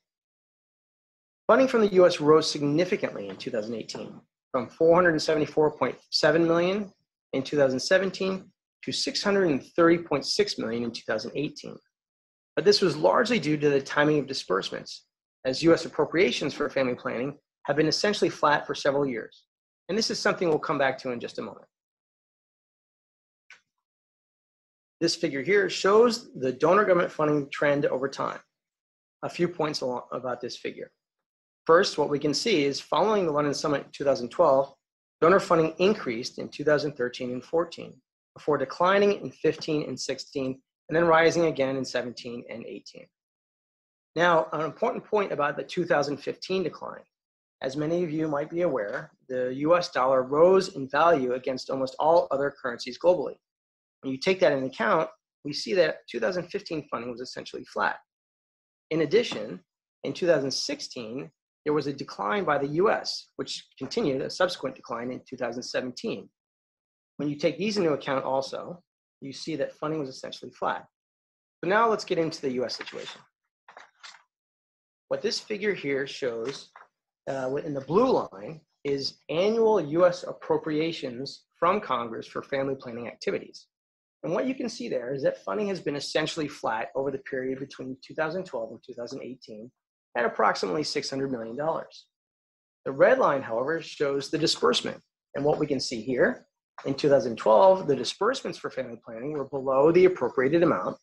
Funding from the US rose significantly in 2018, from $474.7 million in 2017 to $630.6 million in 2018. But this was largely due to the timing of disbursements, as US appropriations for family planning have been essentially flat for several years. And this is something we'll come back to in just a moment. This figure here shows the donor government funding trend over time. A few points about this figure. First, what we can see is following the London Summit in 2012, donor funding increased in 2013 and 14, before declining in 15 and 16, and then rising again in 17 and 18. Now, an important point about the 2015 decline. As many of you might be aware, the US dollar rose in value against almost all other currencies globally. When you take that into account, we see that 2015 funding was essentially flat. In addition, in 2016, there was a decline by the US, which continued a subsequent decline in 2017. When you take these into account also, you see that funding was essentially flat. So now let's get into the US situation. What this figure here shows in the blue line is annual US appropriations from Congress for family planning activities. And what you can see there is that funding has been essentially flat over the period between 2012 and 2018 at approximately $600 million. The red line, however, shows the disbursement. And what we can see here, in 2012, the disbursements for family planning were below the appropriated amount.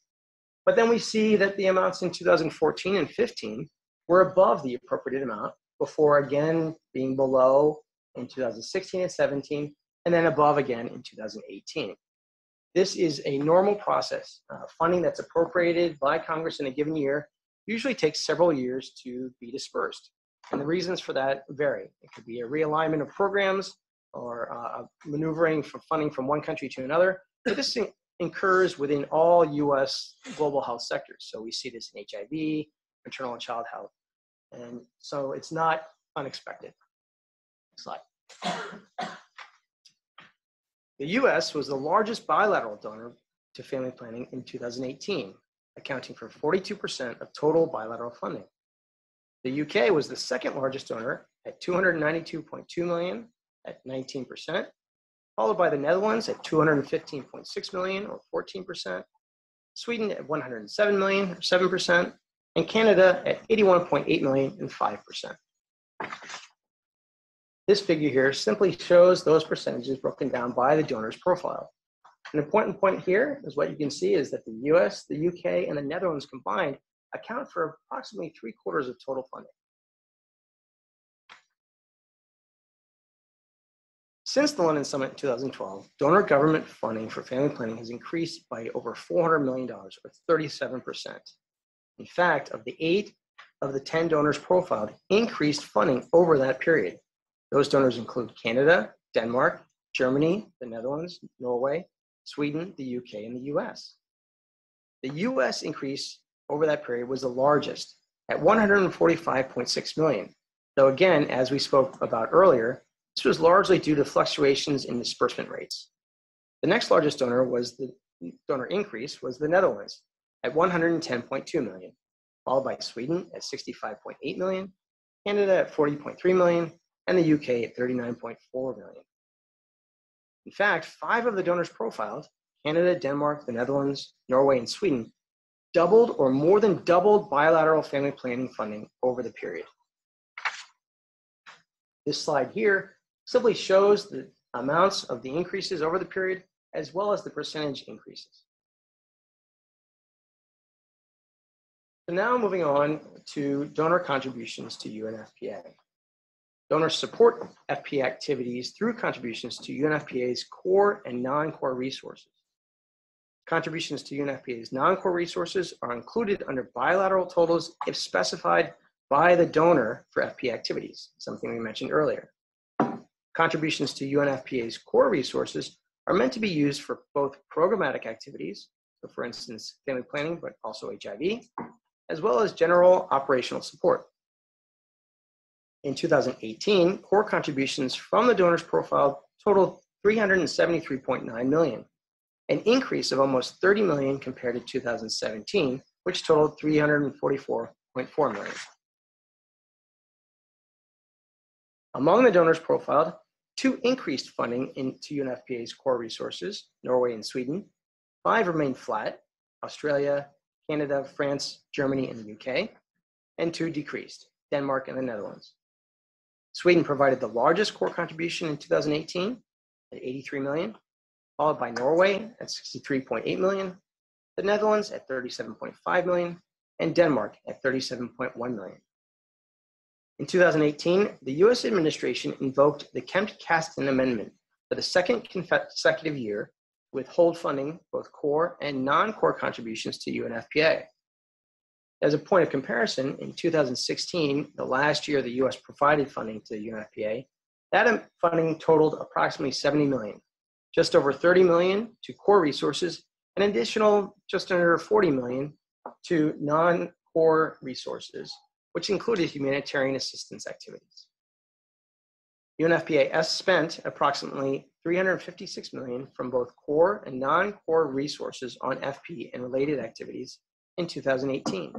But then we see that the amounts in 2014 and 15 were above the appropriated amount, before again being below in 2016 and 17, and then above again in 2018. This is a normal process. Funding that's appropriated by Congress in a given year usually takes several years to be dispersed. And the reasons for that vary. It could be a realignment of programs or maneuvering for funding from one country to another. But this occurs within all US global health sectors. So we see this in HIV, maternal and child health. And so it's not unexpected. Next slide. The US was the largest bilateral donor to family planning in 2018, accounting for 42% of total bilateral funding. The UK was the second largest donor at $292.2 million at 19%, followed by the Netherlands at $215.6 million or 14%, Sweden at $107 million or 7%, and Canada at $81.8 million and 5%. This figure here simply shows those percentages broken down by the donor's profile. An important point here is what you can see is that the US, the UK, and the Netherlands combined account for approximately 3/4 of total funding. Since the London Summit in 2012, donor government funding for family planning has increased by over $400 million, or 37%. In fact, of the 8 of the 10 donors profiled, increased funding over that period. Those donors include Canada, Denmark, Germany, the Netherlands, Norway, Sweden, the UK, and the US. The US increase over that period was the largest at $145.6 million. Though again, as we spoke about earlier, This was largely due to fluctuations in disbursement rates. The next largest donor increase was the Netherlands at 110.2 million, followed by Sweden at 65.8 million, Canada at 40.3 million, and the UK at 39.4 million. In fact, 5 of the donors profiled, Canada, Denmark, the Netherlands, Norway, and Sweden, doubled or more than doubled bilateral family planning funding over the period. This slide here simply shows the amounts of the increases over the period, as well as the percentage increases. So now moving on to donor contributions to UNFPA. Donors support FP activities through contributions to UNFPA's core and non-core resources. Contributions to UNFPA's non-core resources are included under bilateral totals if specified by the donor for FP activities, something we mentioned earlier. Contributions to UNFPA's core resources are meant to be used for both programmatic activities, so for instance, family planning, but also HIV, as well as general operational support. In 2018, core contributions from the donors profiled totaled 373.9 million, an increase of almost 30 million compared to 2017, which totaled 344.4 million. Among the donors profiled, 2 increased funding into UNFPA's core resources, Norway and Sweden. 5 remained flat, Australia, Canada, France, Germany, and the UK, and 2 decreased, Denmark and the Netherlands. Sweden provided the largest core contribution in 2018 at 83 million, followed by Norway at 63.8 million, the Netherlands at 37.5 million, and Denmark at 37.1 million. In 2018, the U.S. administration invoked the Kemp-Kasten Amendment for the second consecutive year to withhold funding, both core and non-core contributions to UNFPA. As a point of comparison, in 2016, the last year the U.S. provided funding to the UNFPA, that funding totaled approximately 70 million, just over 30 million to core resources, an additional just under 40 million to non-core resources, which included humanitarian assistance activities. UNFPA spent approximately 356 million from both core and non-core resources on FP and related activities in 2018,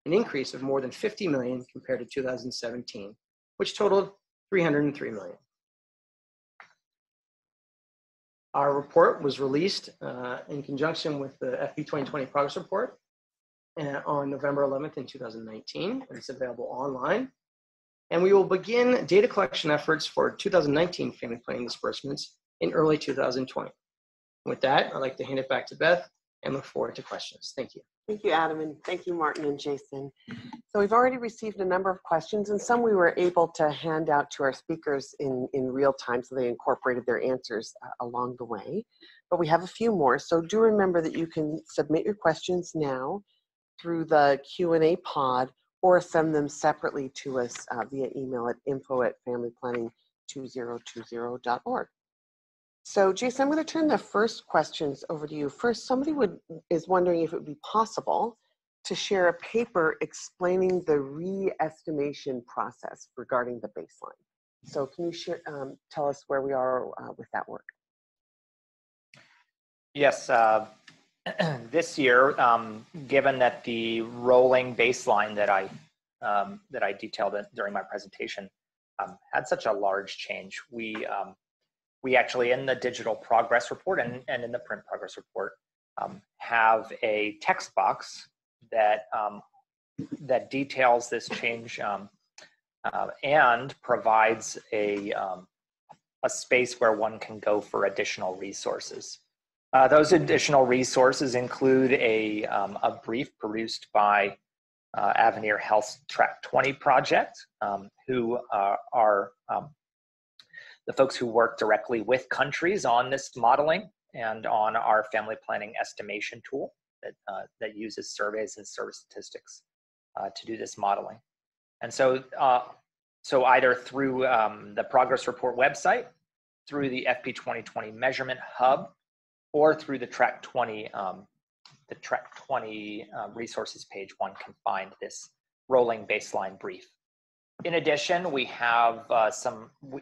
an increase of more than 50 million compared to 2017, which totaled 303 million. Our report was released in conjunction with the FP 2020 Progress Report on November 11th in 2019, and it's available online. And we will begin data collection efforts for 2019 family planning disbursements in early 2020. With that, I'd like to hand it back to Beth and look forward to questions. Thank you. Thank you, Adam, and thank you, Martin and Jason. So we've already received a number of questions, and some we were able to hand out to our speakers in real time, so they incorporated their answers along the way. But we have a few more, so do remember that you can submit your questions now through the Q&A pod, or send them separately to us via email at info@familyplanning2020.org. So Jason, I'm going to turn the first questions over to you. First, somebody is wondering if it would be possible to share a paper explaining the re-estimation process regarding the baseline. So can you share, tell us where we are with that work? Yes, this year, given that the rolling baseline that I detailed during my presentation had such a large change, we actually, in the digital progress report and in the print progress report, have a text box that that details this change and provides a space where one can go for additional resources. Those additional resources include a brief produced by Avenir Health's Track 20 project, who are the folks who work directly with countries on this modeling and on our family planning estimation tool that uses surveys and service statistics to do this modeling. And so, so either through the Progress Report website, through the FP 2020 Measurement Hub, or through the Track 20 resources page, one can find this rolling baseline brief. In addition, we have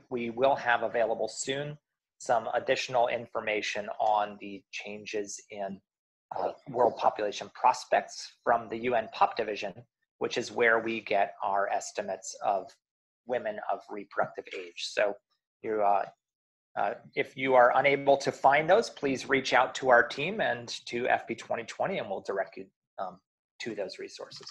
we will have available soon some additional information on the changes in world population prospects from the UN POP division, which is where we get our estimates of women of reproductive age. So you, if you are unable to find those, please reach out to our team and to FP 2020, and we'll direct you to those resources.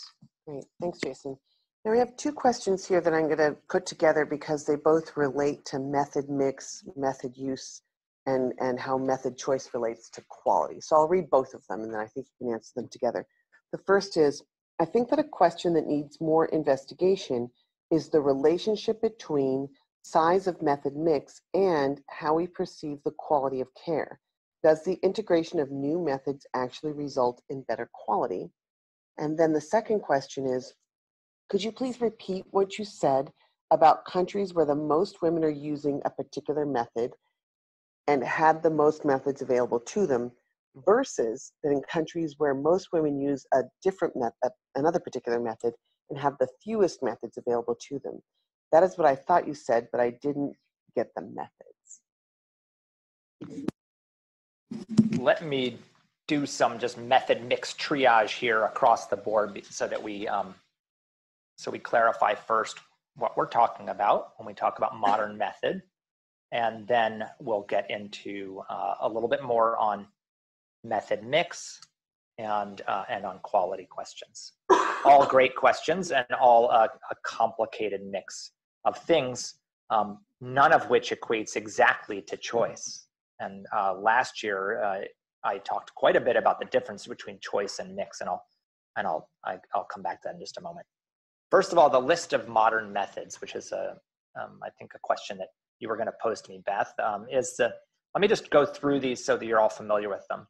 Great, thanks, Jason. Now we have two questions here that I'm going to put together because they both relate to method mix, method use, and how method choice relates to quality. So I'll read both of them and then I think you can answer them together. The first is, I think that a question that needs more investigation is the relationship between size of method mix and how we perceive the quality of care. Does the integration of new methods actually result in better quality? And then the second question is, could you please repeat what you said about countries where the most women are using a particular method and had the most methods available to them versus that in countries where most women use a different method, another particular method, and have the fewest methods available to them? That is what I thought you said, but I didn't get the methods. Let me do some just method mix triage here across the board so that we clarify first what we're talking about when we talk about modern method, and then we'll get into a little bit more on method mix and on quality questions. All great questions and all a complicated mix of things, none of which equates exactly to choice. And last year, I talked quite a bit about the difference between choice and mix, and I'll come back to that in just a moment. First of all, the list of modern methods, which is I think a question that you were going to pose to me, Beth, let me just go through these so that you're all familiar with them.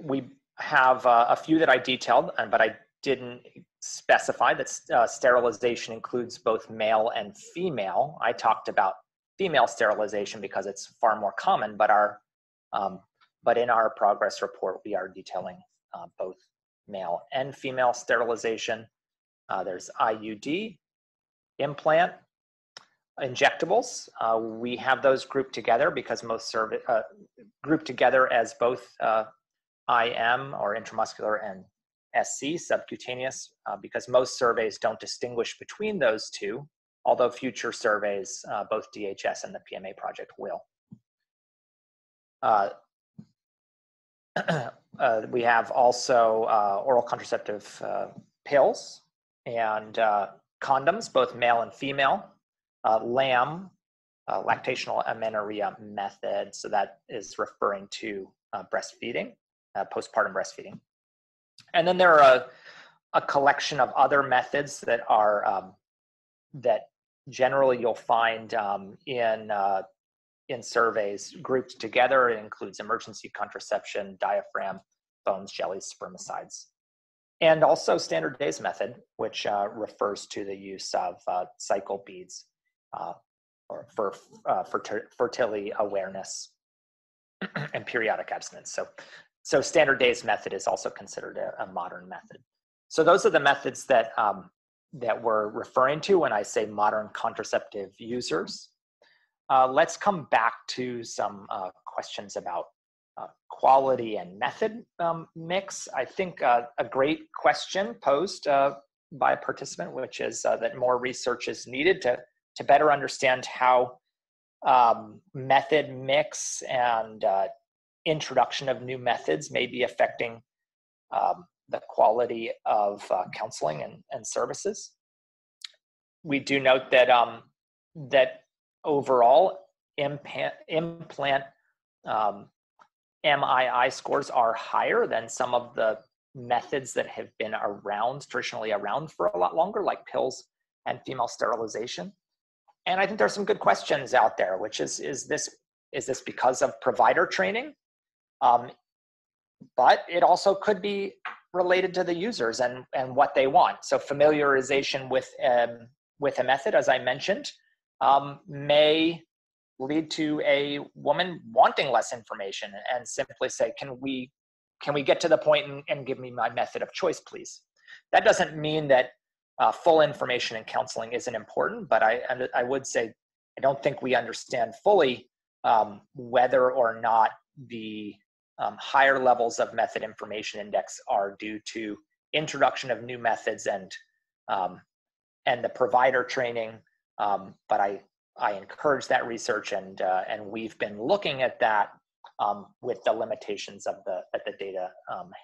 We have a few that I detailed, but I didn't specify that sterilization includes both male and female. I talked about female sterilization because it's far more common, but in our progress report, we are detailing both male and female sterilization. There's IUD, implant, injectables. We have those grouped together because most grouped together as both IM or intramuscular and SC, subcutaneous, because most surveys don't distinguish between those two, although future surveys, both DHS and the PMA project will. We have also oral contraceptive pills and condoms, both male and female, LAM, lactational amenorrhea method, so that is referring to breastfeeding, postpartum breastfeeding. And then there are a collection of other methods that are that generally you'll find in surveys grouped together. It includes emergency contraception, diaphragm, phones, jellies, spermicides, and also standard days method, which refers to the use of cycle beads or for fertility awareness and periodic abstinence. So standard days method is also considered a modern method. So those are the methods that that we're referring to when I say modern contraceptive users. Let's come back to some questions about quality and method mix. I think a great question posed by a participant, which is that more research is needed to better understand how method mix and introduction of new methods may be affecting the quality of counseling and services. We do note that that overall implant MII scores are higher than some of the methods that have been traditionally around for a lot longer, like pills and female sterilization. And I think there's some good questions out there, which is this because of provider training? But it also could be related to the users and what they want. So familiarization with a method, as I mentioned, may lead to a woman wanting less information and simply say, can we get to the point and give me my method of choice, please? That doesn't mean that full information and counseling isn't important, but I would say I don't think we understand fully whether or not the higher levels of method information index are due to introduction of new methods and the provider training. But I encourage that research, and we've been looking at that with the limitations of that the data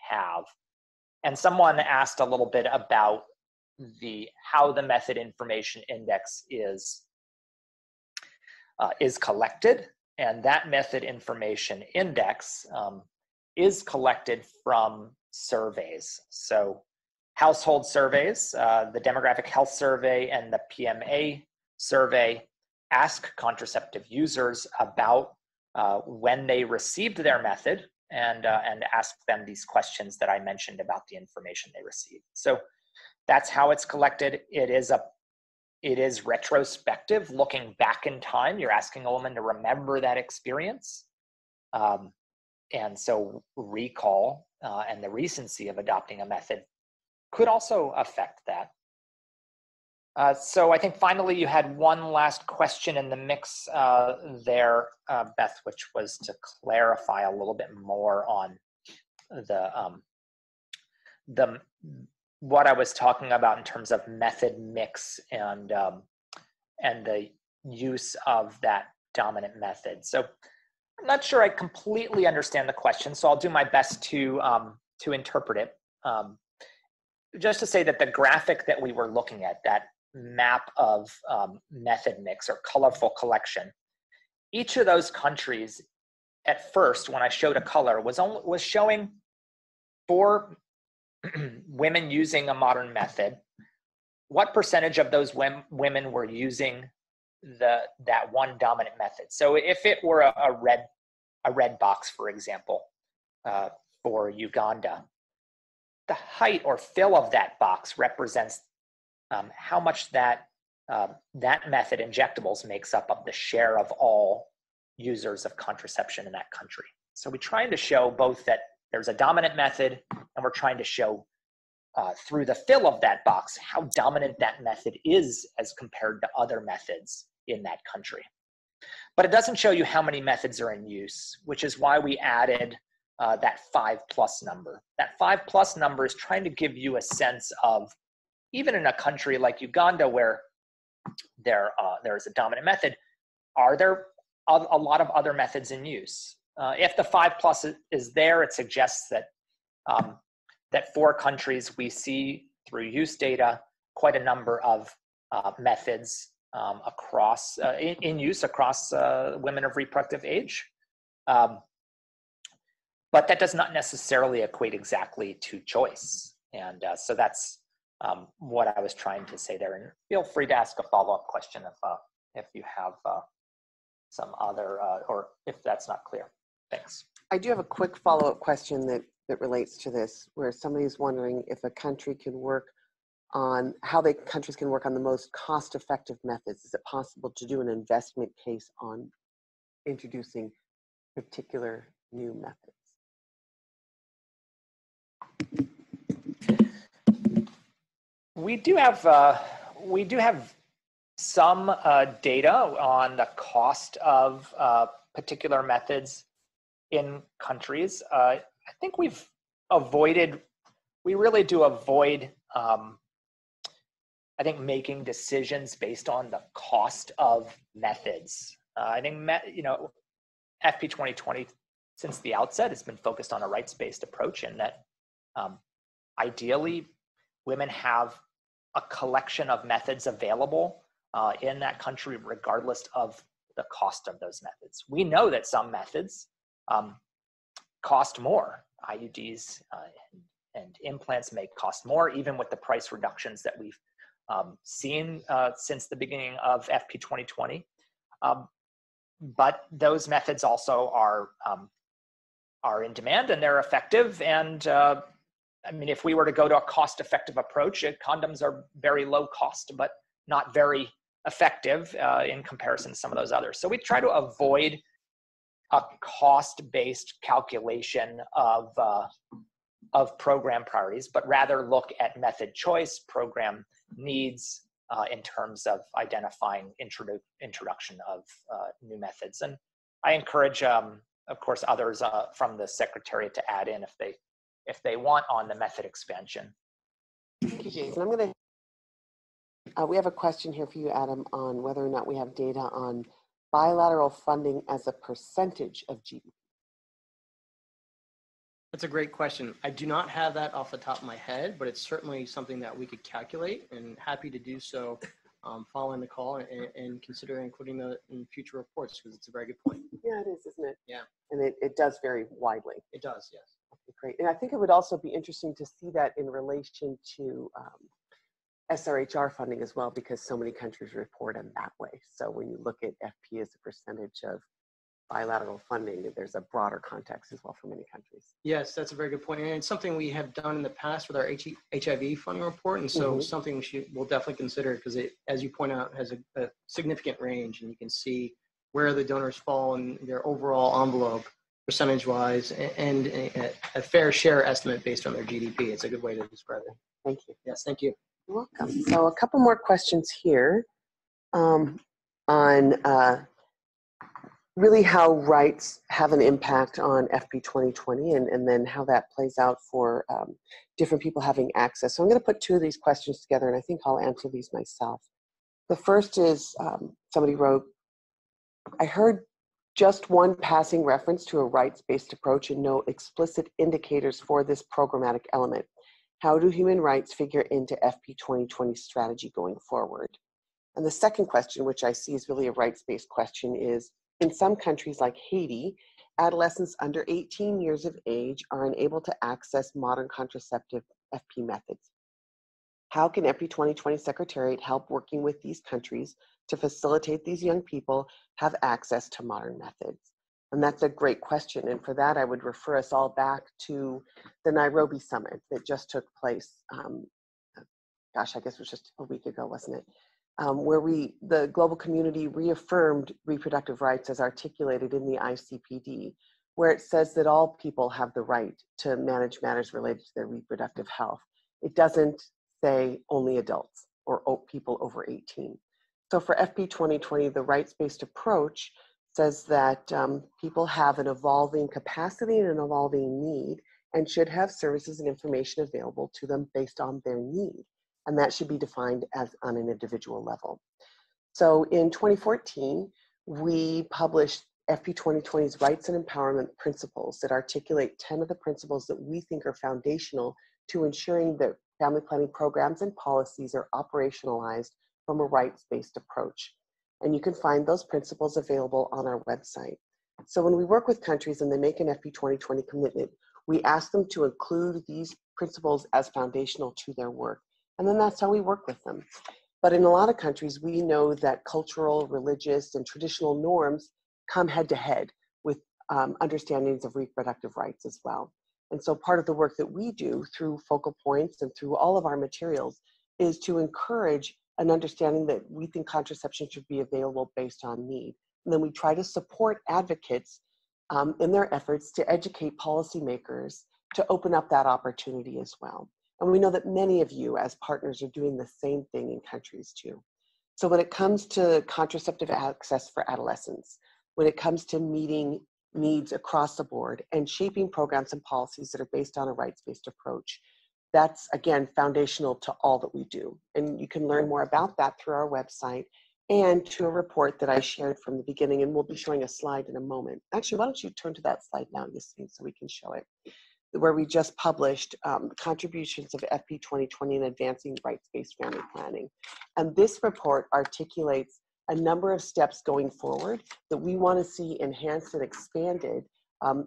have. And someone asked a little bit about how the method information index is collected, and that method information index is collected from surveys. So household surveys, the Demographic Health Survey and the PMA survey ask contraceptive users about when they received their method and ask them these questions that I mentioned about the information they received. So that's how it's collected. It is retrospective, looking back in time. You're asking a woman to remember that experience. And so recall and the recency of adopting a method could also affect that. So I think finally you had one last question in the mix there, Beth, which was to clarify a little bit more on what I was talking about in terms of method mix and the use of that dominant method. So I'm not sure I completely understand the question, so I'll do my best to interpret it. Just to say that the graphic that we were looking at, that map of method mix or colorful collection, each of those countries at first, when I showed a color, was showing for women using a modern method, what percentage of those women were using that one dominant method. So if it were a red box, for example, for Uganda, the height or fill of that box represents how much that method, injectables, makes up of the share of all users of contraception in that country. So we're trying to show both that there's a dominant method, and we're trying to show through the fill of that box how dominant that method is as compared to other methods in that country. But it doesn't show you how many methods are in use, which is why we added that 5+ number. That 5+ number is trying to give you a sense of, even in a country like Uganda where there is a dominant method, are there a lot of other methods in use? If the 5+ is there, it suggests that that for countries we see through use data quite a number of methods in use across women of reproductive age. But that does not necessarily equate exactly to choice. And so that's what I was trying to say there. And feel free to ask a follow-up question if you have some other, or if that's not clear. Thanks. I do have a quick follow-up question that relates to this, where somebody's wondering if a country can work on how countries can work on the most cost-effective methods. Is it possible to do an investment case on introducing particular new methods? We do have some data on the cost of particular methods in countries. I think we really do avoid, I think, making decisions based on the cost of methods. I think, FP 2020, since the outset, has been focused on a rights-based approach, and that ideally women have a collection of methods available in that country, regardless of the cost of those methods. We know that some methods cost more. IUDs and implants may cost more, even with the price reductions that we've seen since the beginning of FP 2020. But those methods also are in demand, and they're effective. And I mean, if we were to go to a cost-effective approach, condoms are very low cost, but not very effective in comparison to some of those others. So we try to avoid a cost-based calculation of program priorities, but rather look at method choice, program needs in terms of identifying introduction of new methods. And I encourage, of course, others from the Secretariat to add in if they want on the method expansion. Thank you, Jason. I'm going to, we have a question here for you, Adam, on whether or not we have data on bilateral funding as a percentage of GDP. That's a great question. I do not have that off the top of my head, but it's certainly something that we could calculate, and happy to do so following the call and consider including that in future reports, because it's a very good point. Yeah, it is, isn't it? Yeah. And it does vary widely. It does, yes. Okay, great. And I think it would also be interesting to see that in relation to SRHR funding as well, because so many countries report in that way. So when you look at FP as a percentage of bilateral funding, there's a broader context as well for many countries. Yes, that's a very good point. And it's something we have done in the past with our HIV funding report. And so something we'll definitely consider, because it, as you point out, has a significant range, and you can see where the donors fall in their overall envelope percentage-wise, and a fair share estimate based on their GDP. It's a good way to describe it. Thank you. Yes, thank you. You're welcome. So a couple more questions here on really how rights have an impact on FP 2020 and then how that plays out for different people having access. So I'm going to put two of these questions together, and I think I'll answer these myself. The first is somebody wrote, I heard just one passing reference to a rights-based approach and no explicit indicators for this programmatic element. How do human rights figure into FP 2020 strategy going forward? And the second question, which I see is really a rights-based question, is in some countries like Haiti, adolescents under 18 years of age are unable to access modern contraceptive FP methods. How can FP 2020 Secretariat help working with these countries to facilitate these young people have access to modern methods? And that's a great question. And for that, I would refer us all back to the Nairobi summit that just took place. Gosh, I guess it was just a week ago, wasn't it? Where the global community reaffirmed reproductive rights as articulated in the ICPD, where it says that all people have the right to manage matters related to their reproductive health. It doesn't say only adults or people over 18. So for FP 2020, the rights-based approach says that people have an evolving capacity and an evolving need and should have services and information available to them based on their need. And that should be defined as on an individual level. So in 2014, we published FP 2020's Rights and Empowerment Principles that articulate 10 of the principles that we think are foundational to ensuring that family planning programs and policies are operationalized from a rights-based approach. And you can find those principles available on our website. So when we work with countries and they make an FP 2020 commitment, we ask them to include these principles as foundational to their work. And then that's how we work with them. But in a lot of countries, we know that cultural, religious, and traditional norms come head to head with understandings of reproductive rights as well. And so part of the work that we do through focal points and through all of our materials is to encourage an understanding that we think contraception should be available based on need. And then we try to support advocates in their efforts to educate policymakers to open up that opportunity as well. And we know that many of you as partners are doing the same thing in countries too. So when it comes to contraceptive access for adolescents, when it comes to meeting needs across the board and shaping programs and policies that are based on a rights-based approach, that's, again, foundational to all that we do. And you can learn more about that through our website and to a report that I shared from the beginning, and we'll be showing a slide in a moment. Actually, why don't you turn to that slide now, Yassine, so we can show it, where we just published contributions of FP 2020 in advancing rights-based family planning. And this report articulates a number of steps going forward that we want to see enhanced and expanded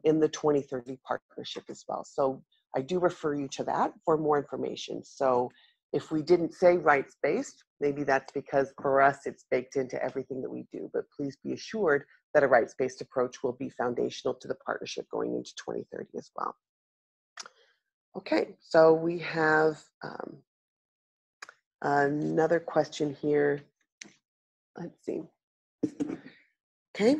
in the 2030 partnership as well. So I do refer you to that for more information. So if we didn't say rights-based, maybe that's because for us it's baked into everything that we do, but please be assured that a rights-based approach will be foundational to the partnership going into 2030 as well. Okay, so we have another question here. Let's see. Okay.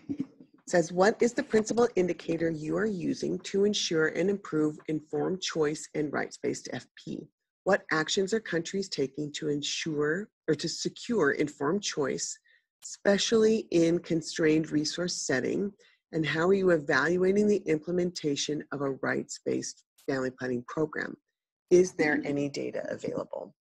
It says, what is the principal indicator you are using to ensure and improve informed choice and rights-based FP? What actions are countries taking to ensure or to secure informed choice, especially in constrained resource setting? And how are you evaluating the implementation of a rights-based family planning program? Is there any data available?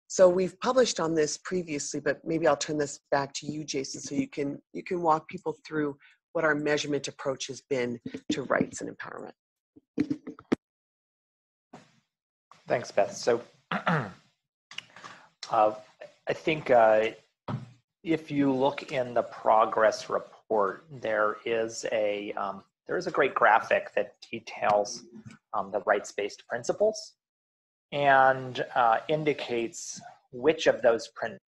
So we've published on this previously, but maybe I'll turn this back to you, Jason, so you can walk people through what our measurement approach has been to rights and empowerment. Thanks, Beth. So I think if you look in the progress report, there is a great graphic that details the rights-based principles and indicates which of those principles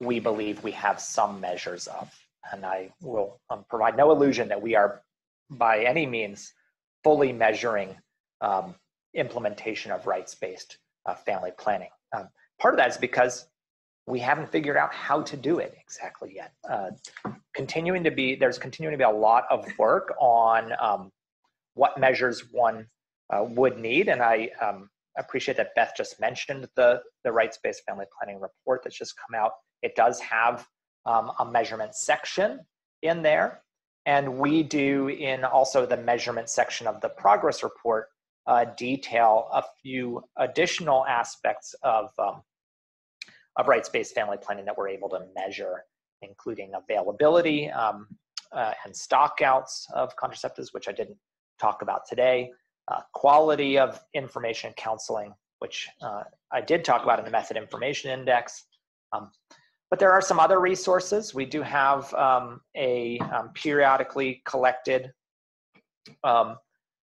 we believe we have some measures of. And I will provide no illusion that we are by any means fully measuring implementation of rights-based family planning. Part of that is because we haven't figured out how to do it exactly yet. There's continuing to be a lot of work on what measures one would need, and I appreciate that Beth just mentioned the rights-based family planning report that's just come out. It does have a measurement section in there, and we do in also the measurement section of the progress report detail a few additional aspects of rights-based family planning that we're able to measure, including availability and stockouts of contraceptives, which I didn't talk about today, quality of information counseling, which I did talk about in the Method Information Index. But there are some other resources. We do have a periodically collected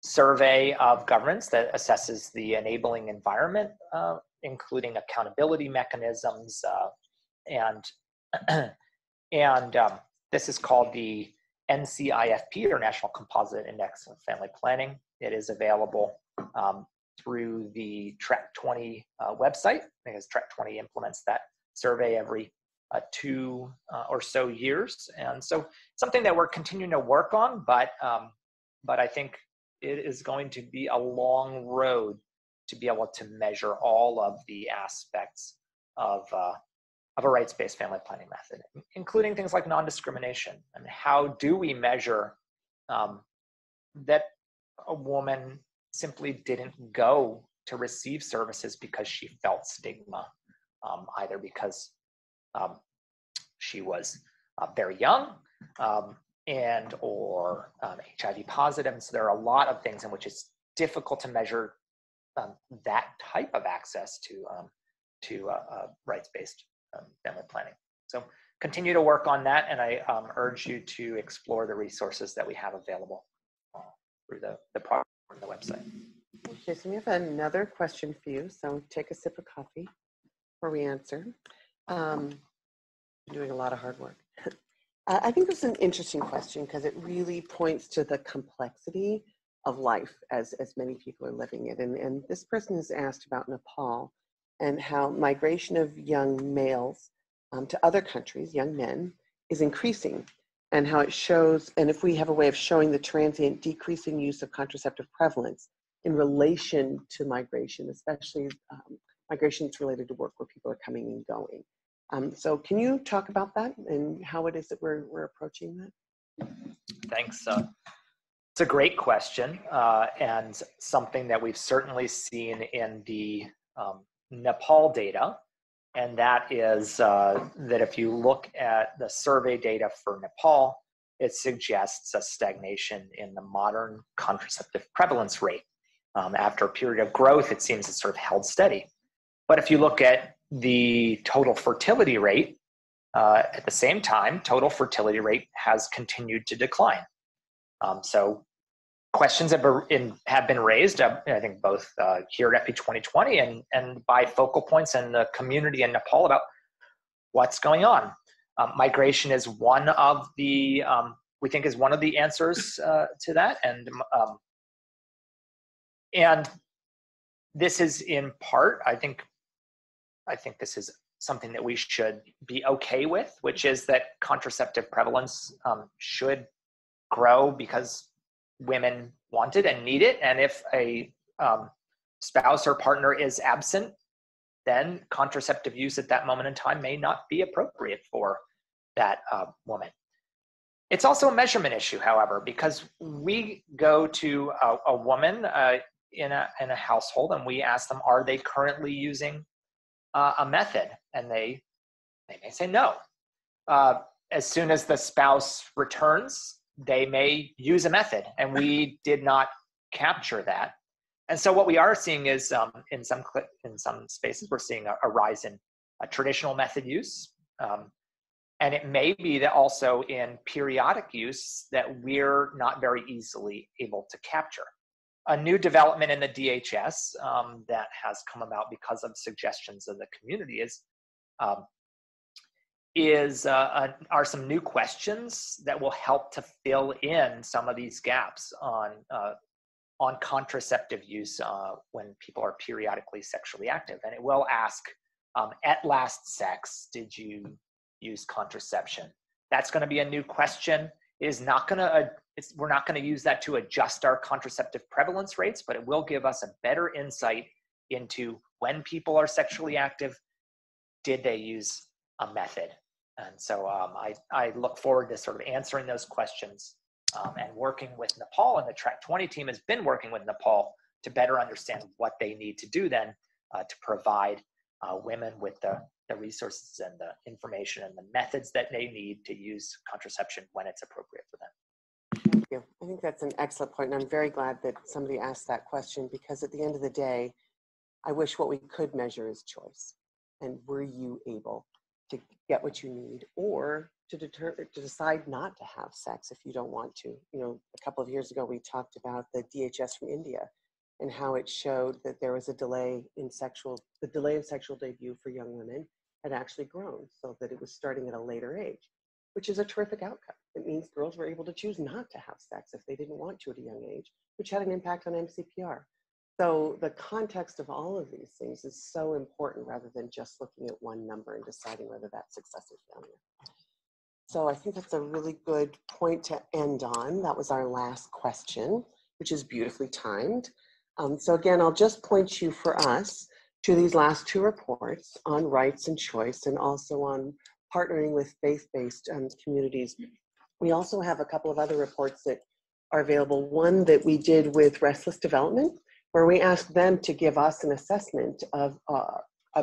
survey of governments that assesses the enabling environment, including accountability mechanisms, and this is called the NCIFP, or National Composite Index of Family Planning. It is available through the Track 20 website, because Track 20 implements that survey every 2 or so years, and so something that we're continuing to work on, but I think it is going to be a long road to be able to measure all of the aspects of a rights-based family planning method, including things like non-discrimination. And how do we measure that a woman simply didn't go to receive services because she felt stigma, either because she was very young and or HIV positive. And so there are a lot of things in which it's difficult to measure that type of access to rights-based family planning. So continue to work on that, and I urge you to explore the resources that we have available through the product on the website. Jason, we have another question for you, so take a sip of coffee before we answer. Doing a lot of hard work. I think this is an interesting question because it really points to the complexity of life as many people are living it. And this person has asked about Nepal and how migration of young males to other countries, young men, is increasing, and how it shows, and if we have a way of showing the transient decreasing use of contraceptive prevalence in relation to migration, especially migration that's related to work where people are coming and going. So can you talk about that and how it is that we're approaching that? Thanks. It's a great question, and something that we've certainly seen in the Nepal data, and that is that if you look at the survey data for Nepal, it suggests a stagnation in the modern contraceptive prevalence rate. After a period of growth, it seems it's sort of held steady. But if you look at the total fertility rate, at the same time, total fertility rate has continued to decline. So questions have been raised, I think both here at FP 2020 and by focal points in the community in Nepal about what's going on. Migration is one of the, we think is one of the answers to that. And this is in part, I think this is something that we should be okay with, which is that contraceptive prevalence should grow because women want it and need it. And if a spouse or partner is absent, then contraceptive use at that moment in time may not be appropriate for that woman. It's also a measurement issue, however, because we go to a woman in a household and we ask them, are they currently using a method? And they may say no. As soon as the spouse returns, they may use a method, and we did not capture that. And so what we are seeing is in some spaces, we're seeing a rise in traditional method use. And it may be that also in periodic use that we're not very easily able to capture. A new development in the DHS that has come about because of suggestions of the community are some new questions that will help to fill in some of these gaps on contraceptive use when people are periodically sexually active. And it will ask, at last sex, did you use contraception? That's going to be a new question. We're not going to use that to adjust our contraceptive prevalence rates, but it will give us a better insight into when people are sexually active, did they use a method? And so I look forward to sort of answering those questions and working with Nepal, and the Track 20 team has been working with Nepal to better understand what they need to do then to provide women with the resources and the information and the methods that they need to use contraception when it's appropriate for them. Thank you. I think that's an excellent point, and I'm very glad that somebody asked that question, because at the end of the day, I wish what we could measure is choice. And were you able to get what you need, or to decide not to have sex if you don't want to? You know, a couple of years ago, we talked about the DHS from India and how it showed that there was the delay of sexual debut for young women had actually grown, so that it was starting at a later age, which is a terrific outcome. It means girls were able to choose not to have sex if they didn't want to at a young age, which had an impact on MCPR. So the context of all of these things is so important, rather than just looking at one number and deciding whether that's success or failure. So I think that's a really good point to end on. That was our last question, which is beautifully timed. So again, I'll just point you for us to these last two reports on rights and choice, and also on partnering with faith-based communities. We also have a couple of other reports that are available. One that we did with Restless Development, where we asked them to give us an assessment of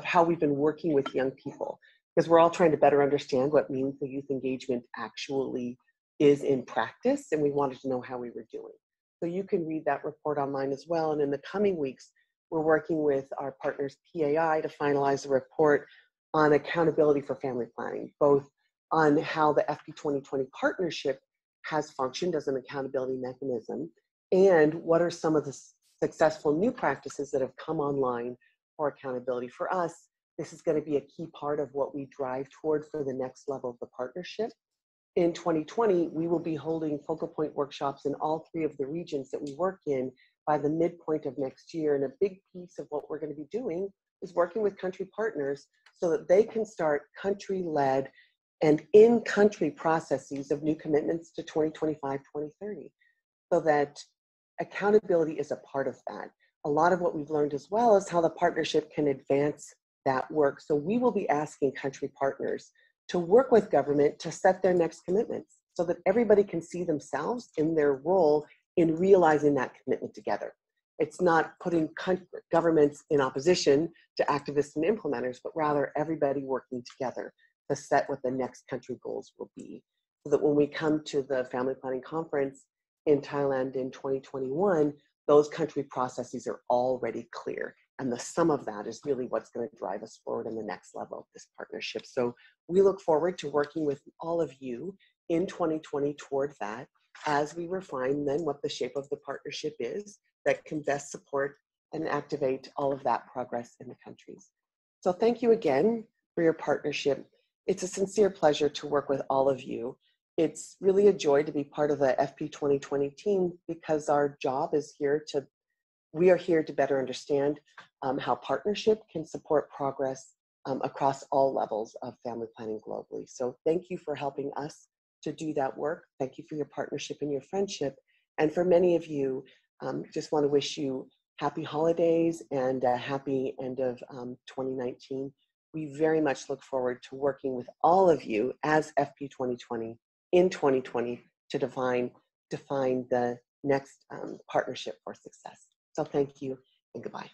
how we've been working with young people, because we're all trying to better understand what meaningful youth engagement actually is in practice, and we wanted to know how we were doing. So you can read that report online as well. And in the coming weeks, we're working with our partners PAI to finalize a report on accountability for family planning, both on how the FP 2020 partnership has functioned as an accountability mechanism, and what are some of the successful new practices that have come online for accountability. For us, this is going to be a key part of what we drive toward for the next level of the partnership. In 2020, we will be holding focal point workshops in all three of the regions that we work in by the midpoint of next year. And a big piece of what we're going to be doing is working with country partners so that they can start country-led and in-country processes of new commitments to 2025, 2030, so that accountability is a part of that. A lot of what we've learned as well is how the partnership can advance that work. So we will be asking country partners to work with government to set their next commitments, so that everybody can see themselves in their role in realizing that commitment together. It's not putting governments in opposition to activists and implementers, but rather everybody working together to set what the next country goals will be, so that when we come to the Family Planning Conference in Thailand in 2021, those country processes are already clear. And the sum of that is really what's going to drive us forward in the next level of this partnership. So we look forward to working with all of you in 2020 toward that, as we refine then what the shape of the partnership is that can best support and activate all of that progress in the countries. So thank you again for your partnership. It's a sincere pleasure to work with all of you. It's really a joy to be part of the FP 2020 team, because our job is we are here to better understand how partnership can support progress across all levels of family planning globally. So thank you for helping us to do that work. Thank you for your partnership and your friendship. And for many of you, just want to wish you happy holidays and a happy end of 2019. We very much look forward to working with all of you as FP 2020 in 2020 to define the next partnership for success. So thank you and goodbye.